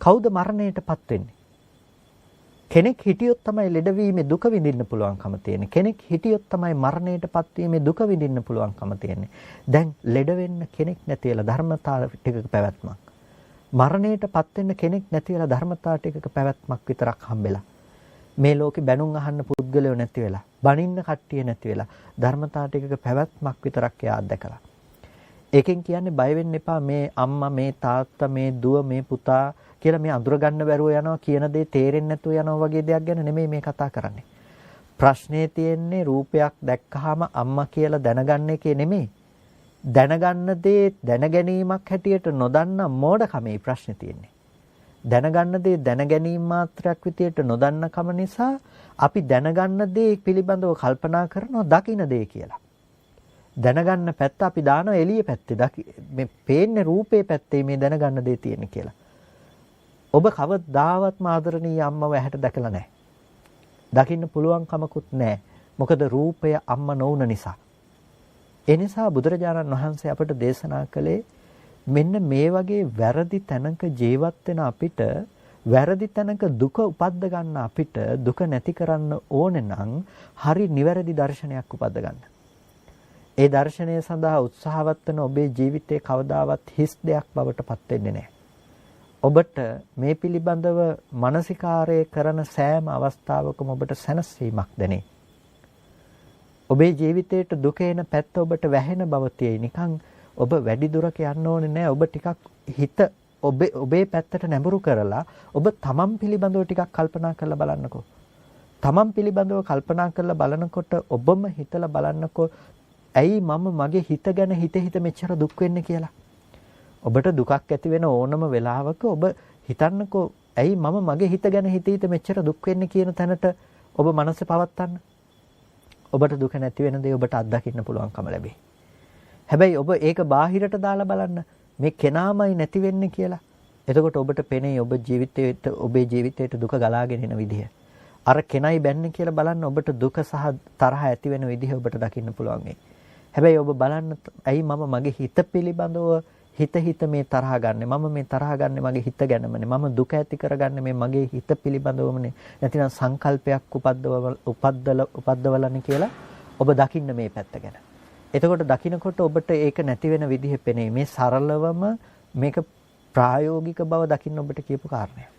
කවුද මරණයටපත් වෙන්නේ? කෙනෙක් හිටියොත් තමයි ලෙඩවීමේ දුක විඳින්න පුළුවන්කම තියෙන්නේ. කෙනෙක් හිටියොත් තමයි මරණයටපත් වීමේ දුක විඳින්න පුළුවන්කම තියෙන්නේ. දැන් ලෙඩ වෙන්න කෙනෙක් නැති වෙලා ධර්මතා ටිකක පැවැත්මක්. මරණයටපත් වෙන්න කෙනෙක් නැති වෙලා ධර්මතා ටිකක පැවැත්මක් විතරක් හම්බෙලා. මේ ලෝකේ බැනුම් අහන්න පුද්ගලයෝ නැති වෙලා, බනින්න කට්ටිය නැති වෙලා, ධර්මතා ටිකක පැවැත්මක් විතරක් එයා අත්දකලා. ඒකෙන් කියන්නේ බය වෙන්න එපා මේ අම්මා, මේ තාත්තා, මේ දුව, මේ පුතා කියලා මේ අඳුර ගන්න බැරුව යනවා කියන දේ තේරෙන්නේ නැතුව යනවා වගේ දෙයක් ගැන නෙමෙයි මේ කතා කරන්නේ. ප්‍රශ්නේ තියෙන්නේ රූපයක් දැක්කහම අම්මා කියලා දැනගන්න එකේ නෙමෙයි. දැනගන්න දේ දැනගැනීමක් හැටියට නොදන්න මෝඩකමේ ප්‍රශ්නේ තියෙන්නේ. දැනගන්න දේ දැනගැනීම මාත්‍රයක් විදියට නොදන්න කම නිසා අපි දැනගන්න දේ පිළිබඳව කල්පනා කරනවා දකින්න දේ කියලා. දැනගන්න පැත්ත අපි දානවා එළිය පැත්තේ. මේ පේන්නේ රූපේ පැත්තේ මේ දැනගන්න දේ තියෙන කියලා. ඔබ කවදාවත් ආදරණීය අම්මව ඇහැට දැකලා නැහැ. දකින්න පුළුවන් කමකුත් නැහැ. මොකද රූපය අම්මා නොවුන නිසා. ඒ නිසා බුදුරජාණන් වහන්සේ අපට දේශනා කළේ මෙන්න මේ වගේ වැරදි තැනක ජීවත් වෙන අපිට වැරදි තැනක දුක උපද්ද ගන්න අපිට දුක නැති කරන්න ඕනේ නම් හරි නිවැරදි දර්ශනයක් උපද්ද ගන්න. ඒ දර්ශනය සඳහා උත්සාහවත් වෙන ඔබේ ජීවිතේ කවදාවත් හිස් දෙයක් බවට පත් වෙන්නේ නැහැ. ඔබට මේ පිළිබඳව මානසිකාරය කරන සෑම අවස්ථාවකම ඔබට සැනසීමක් දැනේ. ඔබේ ජීවිතේට දුක එන පැත්ත ඔබට වැහෙන බව තියෙයි. නිකන් ඔබ වැඩි දුරක යන්න ඕනේ නැහැ. ඔබ ටිකක් හිත ඔබේ පැත්තට නැඹුරු කරලා ඔබ තමන් පිළිබඳව ටිකක් කල්පනා කරලා බලන්නකෝ. තමන් පිළිබඳව කල්පනා කරලා බලනකොට ඔබම හිතලා බලන්නකෝ ඇයි මම මගේ හිත ගැන හිත මෙච්චර දුක් වෙන්නේ කියලා. ඔබට දුකක් ඇති වෙන ඕනම වෙලාවක ඔබ හිතන්නකෝ ඇයි මම මගේ හිත ගැන හිත මෙච්චර දුක් වෙන්නේ කියන තැනට ඔබ මනස පවත්තන්න. ඔබට දුක නැති වෙන දේ ඔබට අත්දකින්න පුළුවන්කම ලැබේ. හැබැයි ඔබ ඒක බාහිරට දාලා බලන්න මේ කෙනාමයි නැති වෙන්නේ කියලා. එතකොට ඔබට පෙනේ ඔබේ ජීවිතයට දුක ගලාගෙන එන විදිහ. අර කෙනයි බැන්නේ කියලා බලන්න ඔබට දුක සහ තරහ ඇති වෙන විදිහ ඔබට දකින්න පුළුවන් වෙයි. හැබැයි ඔබ බලන්න ඇයි මම මගේ හිත පිළිබඳව හිත මේ තරහ ගන්නෙ. මම මේ තරහ ගන්නෙ මගේ හිත ගැනමනේ. මම දුක ඇති කරගන්නේ මේ මගේ හිත පිළිබඳවමනේ. නැතිනම් සංකල්පයක් උපද්දවලනේ කියලා ඔබ දකින්න මේ පැත්ත ගැන. එතකොට දකින්නකොට ඔබට ඒක නැති වෙන විදිහ පෙනේ. මේ සරලවම මේක ප්‍රායෝගික බව දකින්න ඔබට කියපු කාරණයක්.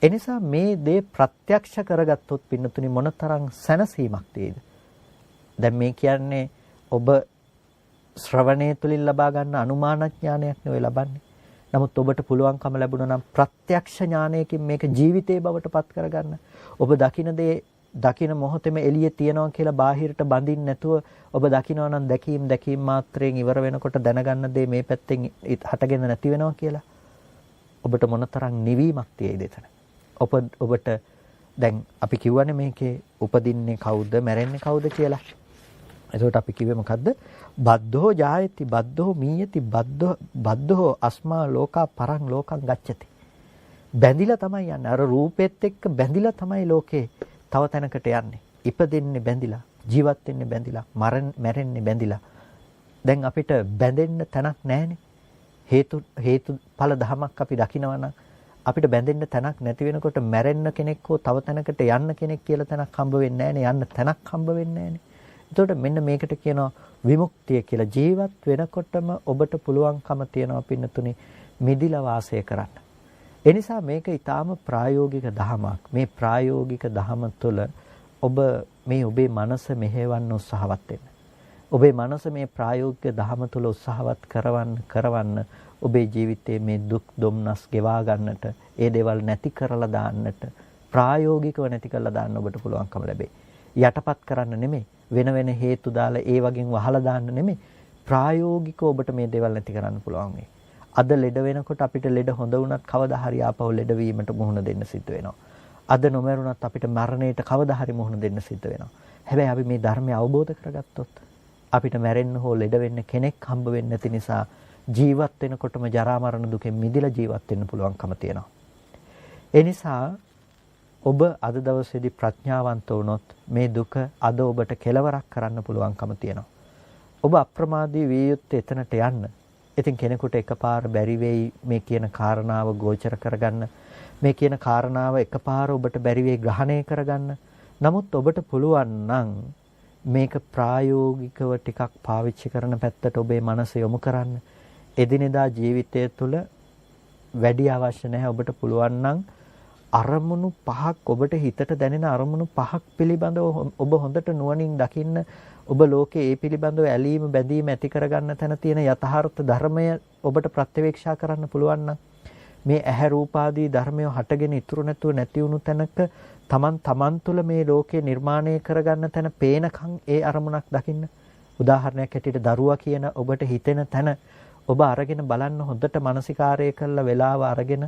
එනිසා මේ දේ ප්‍රත්‍යක්ෂ කරගත්තොත් පින්නතුනි මොනතරම් සැනසීමක් තියෙද? දැන් මේ කියන්නේ ඔබ ශ්‍රවණය තුලින් ලබා ගන්න අනුමාන ඥානයක් නෙවෙයි ලබන්නේ. නමුත් ඔබට පුළුවන්කම ලැබුණා නම් ප්‍රත්‍යක්ෂ ඥානයකින් මේක ජීවිතේ බවට පත් කරගන්න. ඔබ දකින දේ දකින මොහොතේම එළියේ තියනවා කියලා බාහිරට බඳින්න නැතුව ඔබ දකිනවා නම් දැකීම මාත්‍රයෙන් ඉවර වෙනකොට දැනගන්න දේ මේ පැත්තෙන් හටගෙන නැති වෙනවා කියලා. ඔබට මොනතරම් නිවීමක් තියෙයිද එතන? ඔබට දැන් අපි කියවනේ මේකේ උපදින්නේ කවුද මැරෙන්නේ කවුද කියලා. එතකොට අපි කිව්වේ මොකද්ද? බද්ධෝ ජායති බද්ධෝ මීයති බද්ධෝ අස්මා ලෝකා පරං ලෝකං ගච්ඡති. බැඳිලා තමයි යන්නේ. අර රූපෙත් එක්ක බැඳිලා තමයි ලෝකේ තව තැනකට යන්නේ. ඉපදෙන්නේ බැඳිලා, ජීවත් වෙන්නේ බැඳිලා, මැරෙන්නේ බැඳිලා. දැන් අපිට බැඳෙන්න තැනක් නැහැනේ. හේතු ඵල ධමයක් අපි දකිනවා නම් අපිට බැඳෙන්න තැනක් නැති වෙනකොට මැරෙන්න කෙනෙක් හෝ තව තැනකට යන්න කෙනෙක් කියලා තැනක් හම්බ වෙන්නේ නැහැනේ. යන්න තැනක් හම්බ වෙන්නේ නැහැනේ. එතකොට මෙන්න මේකට කියනවා විමුක්තිය කියලා. ජීවත් වෙනකොටම ඔබට පුළුවන්කම තියනවා පින්නතුනි මිදිලා වාසය කරන්න. ඒ නිසා මේක ඊටාම ප්‍රායෝගික දහමක්. මේ ප්‍රායෝගික දහම තුළ ඔබ මේ ඔබේ මනස මෙහෙවන්න උත්සාහවත් වෙන්න. ඔබේ මනස මේ ප්‍රායෝගික දහම තුළ උත්සාහවත් කරවන්න ඔබේ ජීවිතයේ මේ දුක් දුම්නස් ගෙවා ගන්නට, ඒ දේවල් නැති කරලා දාන්නට, ප්‍රායෝගිකව නැති කරලා දාන්න ඔබට පුළුවන්කම ලැබේ. යටපත් කරන්න නෙමෙයි, වෙන හේතු දාලා ඒ වගේ වහලා දාන්න නෙමෙයි, ප්‍රායෝගිකව ඔබට මේ දේවල් නැති කරන්න පුළුවන් වෙයි. අද ලෙඩ වෙනකොට අපිට ලෙඩ හොඳ වුණත් කවදා හරි ආපහු ලෙඩ වීමට මුහුණ දෙන්න සිද්ධ වෙනවා. අද නොමරුණත් අපිට මරණයට කවදා හරි මුහුණ දෙන්න සිද්ධ වෙනවා. හැබැයි අපි මේ ධර්මය අවබෝධ කරගත්තොත් අපිට මැරෙන්න හෝ ලෙඩ වෙන්න කෙනෙක් හම්බ වෙන්නේ නැති නිසා ජීවත් වෙනකොටම ජරා මරණ දුකෙන් මිදලා ජීවත් වෙන්න පුළුවන්කම තියෙනවා. ඒ නිසා ඔබ අද දවසේදී ප්‍රඥාවන්ත වුණොත් මේ දුක අද ඔබට කෙලවරක් කරන්න පුළුවන්කම තියෙනවා. ඔබ අප්‍රමාදී විය යුත්තේ එතනට යන්න. ඉතින් කෙනෙකුට එකපාර බැරි වෙයි මේ කියන කාරණාව ගෝචර කරගන්න. මේ කියන කාරණාව එකපාර ඔබට බැරි වෙයි ග්‍රහණය කරගන්න. නමුත් ඔබට පුළුවන් නම් මේක ප්‍රායෝගිකව ටිකක් පාවිච්චි කරන පැත්තට ඔබේ මනස යොමු කරන්න. එදිනෙදා ජීවිතය තුළ වැඩි අවශ්‍ය නැහැ. ඔබට පුළුවන් නම් අරමුණු පහක් ඔබට හිතට දැනෙන අරමුණු පහක් පිළිබඳව ඔබ හොඳට නුවණින් දකින්න. ඔබ ලෝකේ ඒ පිළිබඳව ඇලීම බැඳීම ඇති කරගන්න තැන තියෙන යථාර්ථ ධර්මය ඔබට ප්‍රත්‍යවේක්ෂා කරන්න පුළුවන් නම් මේ ඇහැ රූපාදී ධර්මය හටගෙන ඉතුරු නැතුව නැති වුණු තැනක තමන් තුළ මේ ලෝකේ නිර්මාණය කරගන්න තැන පේනකන් ඒ අරමුණක් දකින්න. උදාහරණයක් ඇටියට දරුවා කියන ඔබට හිතෙන තැන ඔබ අරගෙන බලන්න හොඳට මානසිකාරය කළ වෙලාව අරගෙන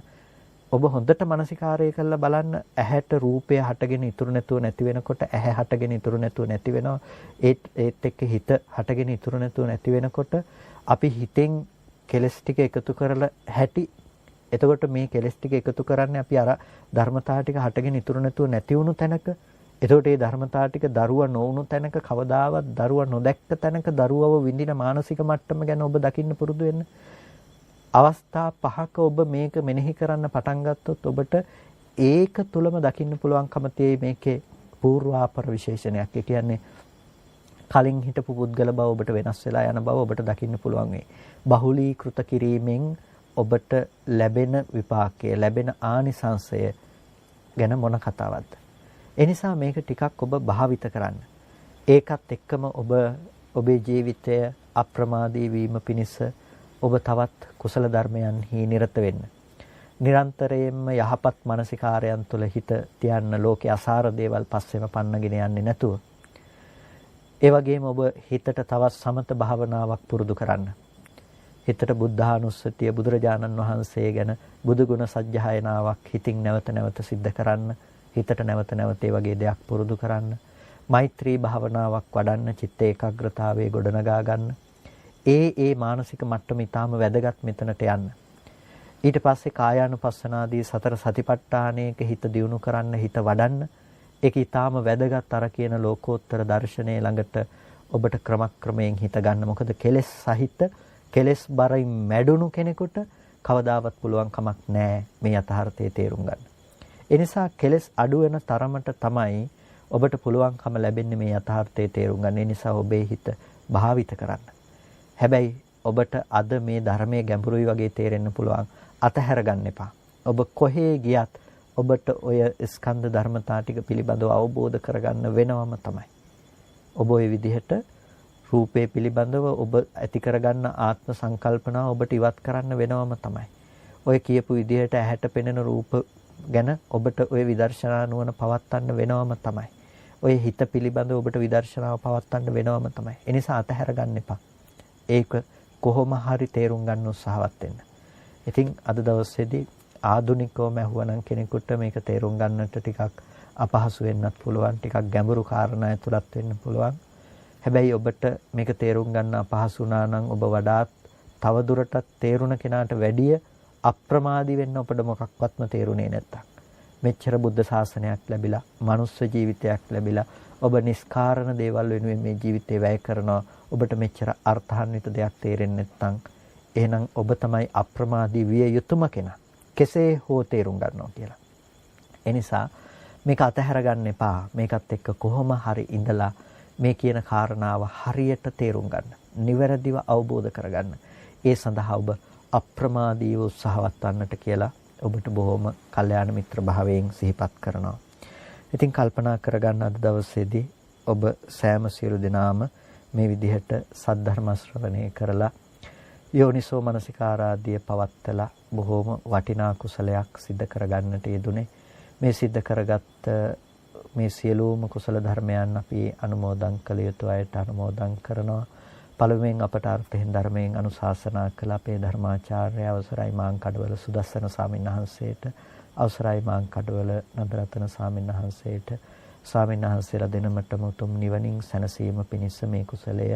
ඔබ හොඳට මානසිකාරය කරලා බලන්න ඇහැට රූපය හටගෙන ඉතුරු නැතුව නැති වෙනකොට ඇහැ හටගෙන ඉතුරු නැතුව නැති වෙනවා. ඒත් එක්ක හිත හටගෙන ඉතුරු නැතුව නැති වෙනකොට අපි හිතෙන් කෙලස් ටික එකතු කරලා හැටි. එතකොට මේ කෙලස් ටික එකතු කරන්නේ අපි අර ධර්මතාව ටික හටගෙන ඉතුරු නැතුව නැති වුණු තැනක. එතකොට මේ ධර්මතා ටික දරුවා නොවුණු තැනක කවදාවත් දරුවා නොදැක්ක තැනක දරුවව විඳින මානසික මට්ටම ගැන ඔබ දකින්න පුරුදු වෙන්න. අවස්ථා 5ක ඔබ මේක මෙනෙහි කරන්න පටන් ගත්තොත් ඔබට ඒක තුලම දකින්න පුළුවන්කම තියෙයි මේකේ පූර්වාපර විශේෂණයක්. ඒ කියන්නේ කලින් හිටපු පුද්ගල බව ඔබට වෙනස් වෙලා යන බව ඔබට දකින්න පුළුවන් වෙයි. බහුලීකృత කිරීමෙන් ඔබට ලැබෙන විපාකය, ලැබෙන ආනිසංසය ගැන මොන කතාවක්ද? ඒ නිසා මේක ටිකක් ඔබ භාවිත කරන්න. ඒකත් එක්කම ඔබ ඔබේ ජීවිතය අප්‍රමාදී වීම පිණිස ඔබ තවත් කුසල ධර්මයන්හි නිරත වෙන්න. නිරන්තරයෙන්ම යහපත් මානසිකාරයන් තුළ හිත තියන්න, ලෝකේ අසාර දේවල් පස්සෙම පන්නගෙන යන්නේ නැතුව. ඒ වගේම ඔබ හිතට තවත් සමත භාවනාවක් පුරුදු කරන්න. හිතට බුද්ධානුස්සතිය, බුදුරජාණන් වහන්සේ ගැන බුදු ගුණ සජ්ජායනාවක් හිතින් නැවත නැවත සිද්ධ කරන්න. හිතට නැවත නැවත ඒ වගේ දෙයක් පුරුදු කරන්න. මෛත්‍රී භාවනාවක් වඩන්න, චිත්ත ඒකාග්‍රතාවයේ ගොඩනගා ගන්න. ඒ මානසික මට්ටම ඊටාම වැදගත් මෙතනට යන්න. ඊට පස්සේ කායානුපස්සනාදී සතර සතිපට්ඨානයක හිත දියුණු කරන්න, හිත වඩන්න. ඒක ඊටාම වැදගත් අර කියන ලෝකෝත්තර දර්ශනයේ ළඟට ඔබට ක්‍රමක්‍රමයෙන් හිත ගන්න. මොකද කෙලෙස් සහිත, කෙලෙස් බරින් මැඩුණු කෙනෙකුට කවදාවත් පුළුවන් කමක් නැහැ මේ යථාර්ථයේ තේරුම් ගන්න. ඒ නිසා කෙලෙස් අඩු වෙන තරමට තමයි ඔබට පුළුවන්කම ලැබෙන්නේ මේ යථාර්ථයේ තේරුම් ගන්න. ඒ නිසා ඔබේ හිත භාවිත කරන්න. හැබැයි ඔබට අද මේ ධර්මයේ ගැඹුරුයි වගේ තේරෙන්න පුළුවන්. අතහැර ගන්න එපා. ඔබ කොහේ ගියත් ඔබට ඔය ස්කන්ධ ධර්මතා ටික පිළිබඳව අවබෝධ කරගන්න වෙනවම තමයි. ඔබ ওই විදිහට රූපේ පිළිබඳව ඔබ ඇති කරගන්න ආත්ම සංකල්පනාව ඔබට ඉවත් කරන්න වෙනවම තමයි. ඔය කියපු විදිහට ඇහැට පෙනෙන රූප ගැන ඔබට ඔය විදර්ශනා නුවණ පවත්වන්න වෙනවම තමයි. ඔය හිත පිළිබඳව ඔබට විදර්ශනාව පවත්වන්න වෙනවම තමයි. ඒ නිසා අතහැර ගන්න එපා. ඒක කොහොම හරි තේරුම් ගන්න උත්සාහවත් වෙන්න. ඉතින් අද දවසේදී ආධුනිකවම ඇහුවනම් කෙනෙකුට මේක තේරුම් ගන්නට ටිකක් අපහසු වෙන්නත් පුළුවන්, ටිකක් ගැඹුරු කාරණා ඇතුළත් වෙන්න පුළුවන්. හැබැයි ඔබට මේක තේරුම් ගන්න අපහසු වුණා නම් ඔබ වඩාත් තවදුරටත් තේරුණ කෙනාට වැඩිය අප්‍රමාදී වෙන්න ඔබට මොකක්වත්ම තේරුනේ නැත්තම්. මෙච්චර බුද්ධ ශාසනයක් ලැබිලා, මනුස්ස ජීවිතයක් ලැබිලා, ඔබ නිස්කාරණ දේවල් වෙනුවෙන් මේ ජීවිතේ වැය කරනවා. ඔබට මෙච්චර අර්ථාන්විත දෙයක් තේරෙන්නේ නැත්නම් එහෙනම් ඔබ තමයි අප්‍රමාදී විය යුතුම කෙනා. කෙසේ හෝ තේරුම් ගන්නවා කියලා. ඒ නිසා මේක අතහැර ගන්න එපා. මේකත් එක්ක කොහොම හරි ඉඳලා මේ කියන කාරණාව හරියට තේරුම් ගන්න. නිවැරදිව අවබෝධ කරගන්න. ඒ සඳහා ඔබ අප්‍රමාදීව උත්සාහවත් වන්නට කියලා ඔබට බොහොම කල්යාණ මිත්‍ර භාවයෙන් සිහිපත් කරනවා. ඉතින් කල්පනා කරගන්න අද දවසේදී ඔබ සෑම සියලු දෙනාම මේ විදිහට සද්ධර්ම ශ්‍රවණය කරලා යෝනිසෝ මනසිකාරාදී පවත්තලා බොහොම වටිනා කුසලයක් සිද්ධ කරගන්නට යෙදුනේ. මේ සිද්ධ කරගත්ත මේ සියලුම කුසල ධර්මයන් අපි අනුමෝදන් කළ යුතු අයට අනුමෝදන් කරනවා. පළමුවෙන් අපට අර්ථයෙන් ධර්මයෙන් අනුශාසනා කළ අපේ ධර්මාචාර්ය අවසරයි මාංකඩවල සුදස්සන ස්වාමීන් වහන්සේට, අවසරයි මාංකඩවල නන්දරතන ස්වාමීන් වහන්සේට, ස්වාමීන් වහන්සේලා දෙනමටම උතුම් නිවනින් සැනසීම පිණිස මේ කුසලය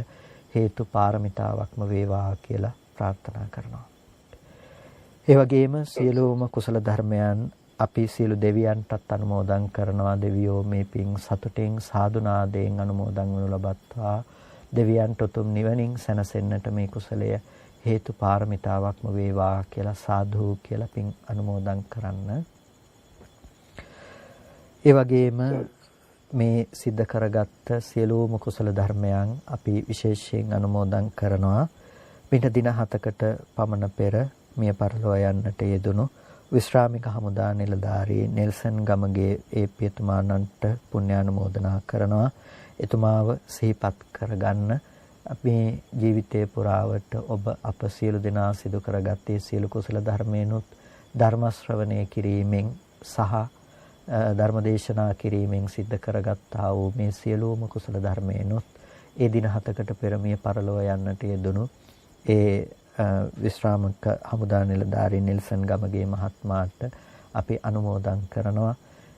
හේතු පාරමිතාවක්ම වේවා කියලා ප්‍රාර්ථනා කරනවා. ඒ වගේම සියලුම කුසල ධර්මයන් අපි සියලු දෙවියන්ටත් අනුමෝදන් කරනවා. දෙවියෝ මේ පින් සතුටින් සාදුනාදයෙන් අනුමෝදන් වනු ලබත්වා. දෙවියන්ට උතුම් නිවනින් සැනසෙන්නට මේ කුසලය හේතු පාරමිතාවක්ම වේවා කියලා සාදු කියලා පින් අනුමෝදන් කරන්න. ඒ වගේම මේ සිද්ධ කරගත්ත සියලුම කුසල ධර්මයන් අපි විශේෂයෙන් අනුමෝදන් කරනවා. මිට දින 7කට පමණ පෙර මිය පරලොව යන්නට යෙදුණු විශ්‍රාමික හමුදා නිලධාරී නෙල්සන් ගමගේ ඒ පියතුමාණන්ට පුණ්‍යානුමෝදනා කරනවා. එතුමාව සිහිපත් කරගන්න අපි ජීවිතේ පුරාවට ඔබ අප සියලු දෙනා සිදු කරගත්තේ සියලු කුසල ධර්මයන්ුත් ධර්ම ශ්‍රවණය කිරීමෙන් සහ ධර්මදේශනා කිරීමෙන් සිද්ධ කරගත්තා වූ මේ සියලුම කුසල ධර්මයන්ුත් ඒ දින 7කට පෙර මිය පරලොව යන්නට යෙදුණු ඒ විශ්‍රාමික හමුදා නිලධාරී නෙල්සන් ගමගේ මහත්මයාට අපි අනුමෝදන් කරනවා.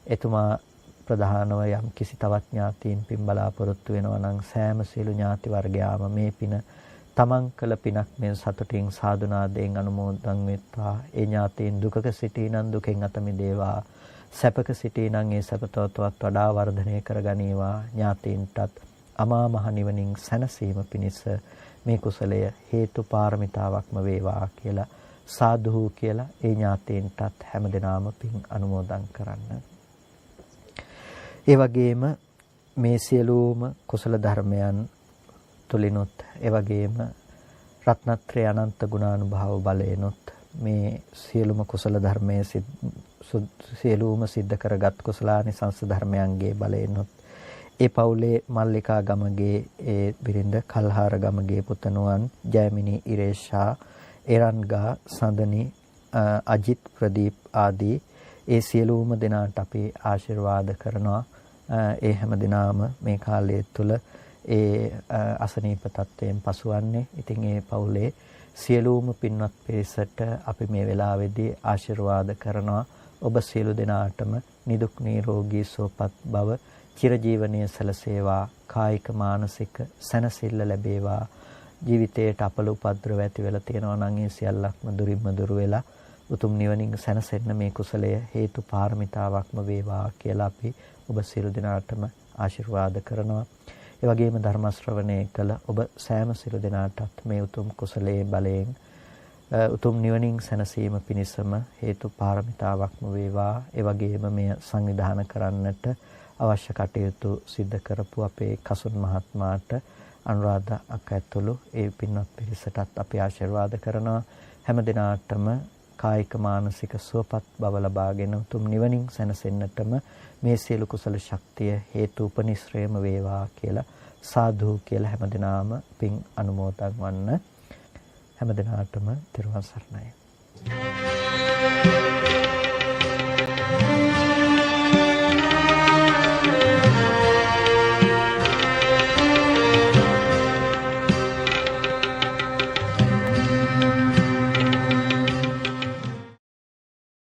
එතුමා ප්‍රධානව යම් කිසි තවත් ඥාතීන් පින් බලාපොරොත්තු වෙනවා නම් සෑම සියලු ඥාති වර්ගයාම මේ පින තමන් කළ පිනක් මෙන් සතුටින් සාදුනාදයෙන් අනුමෝදන් වෙත්වා. ඒ ඥාතීන් දුකක සිටිනන් දුකෙන් අත මිදේවා. සැපක සිටිනන් ඒ සැපතවත් වඩා වර්ධනය කරගනීවා. ඥාතීන්ටත් අමා මහ නිවනින් සැනසීම පිණිස මේ කුසලය හේතු පාරමිතාවක්ම වේවා කියලා සාදු කියලා ඒ ඥාතීන්ටත් හැමදෙනාම පින් අනුමෝදන් කරන්න. ඒ වගේම මේ සියලුම කුසල ධර්මයන් තුලිනුත් ඒ වගේම රත්නත්‍රය අනන්ත ගුණානුභාව බලයෙන්ුත් මේ සියලුම කුසල ධර්මයේ සියලුම සිද්ධ කරගත් කුසලානිසංස ධර්මයන්ගේ බලයෙන්ුත් ඒ පවුලේ මල්ලිකා ගමගේ ඒ බිරිඳ කල්හාර ගමගේ පුතණුවන් ජයමිනී ඉරේෂා එරන්ගා සඳනි අජිත් ප්‍රදීප් ආදී ඒ සියලුම දෙනාට අපි ආශිර්වාද කරනවා. ඒ හැම දිනාම මේ කාලය තුල ඒ අසනීප තත්වයෙන් පසුවන්නේ. ඉතින් ඒ පවුලේ සියලුම පින්වත් පිරිසට අපි මේ වෙලාවේදී ආශිර්වාද කරනවා. ඔබ සියලු දෙනාටම නිදුක් නිරෝගී සුවපත් බව චිරජීවනයේ සැලසේවා. කායික මානසික සැනසෙල්ල ලැබේවා. ජීවිතයට අපල උපද්‍රව ඇති වෙලා තියෙනවා නම් ඒ සියල්ලක්ම දුරින්ම දුරු වෙලා උතුම් නිවනින් සැනසෙන්න මේ කුසලය හේතු පාරමිතාවක්ම වේවා කියලා අපි ඔබ සියලු දෙනාටම ආශිර්වාද කරනවා. ඒ වගේම ධර්ම ශ්‍රවණය කළ ඔබ සෑම සියලු දෙනාටත් මේ උතුම් කුසලයේ බලයෙන් උතුම් නිවනින් සැනසීම පිණිසම හේතු පාරමිතාවක්ම වේවා. ඒ වගේම මෙය සංවිධානය කරන්නට අවශ්‍ය කටයුතු සිදු කරපු අපේ කසුන් මහත්මයාට අනුරාධ අක්කා ඇතුළු ඒ පින්වත් පිරිසටත් අපි ආශිර්වාද කරනවා. හැම දිනාටම කායික මානසික සුවපත් බව ලබාගෙන උතුම් නිවනින් සැනසෙන්නටම මේ සියලු කුසල ශක්තිය හේතු උපනිශ්‍රේම වේවා කියලා සාදු කියලා හැම දිනාම පින් අනුමෝදන් වන්න. හැම දිනාටම තෙරුවන් සරණයි.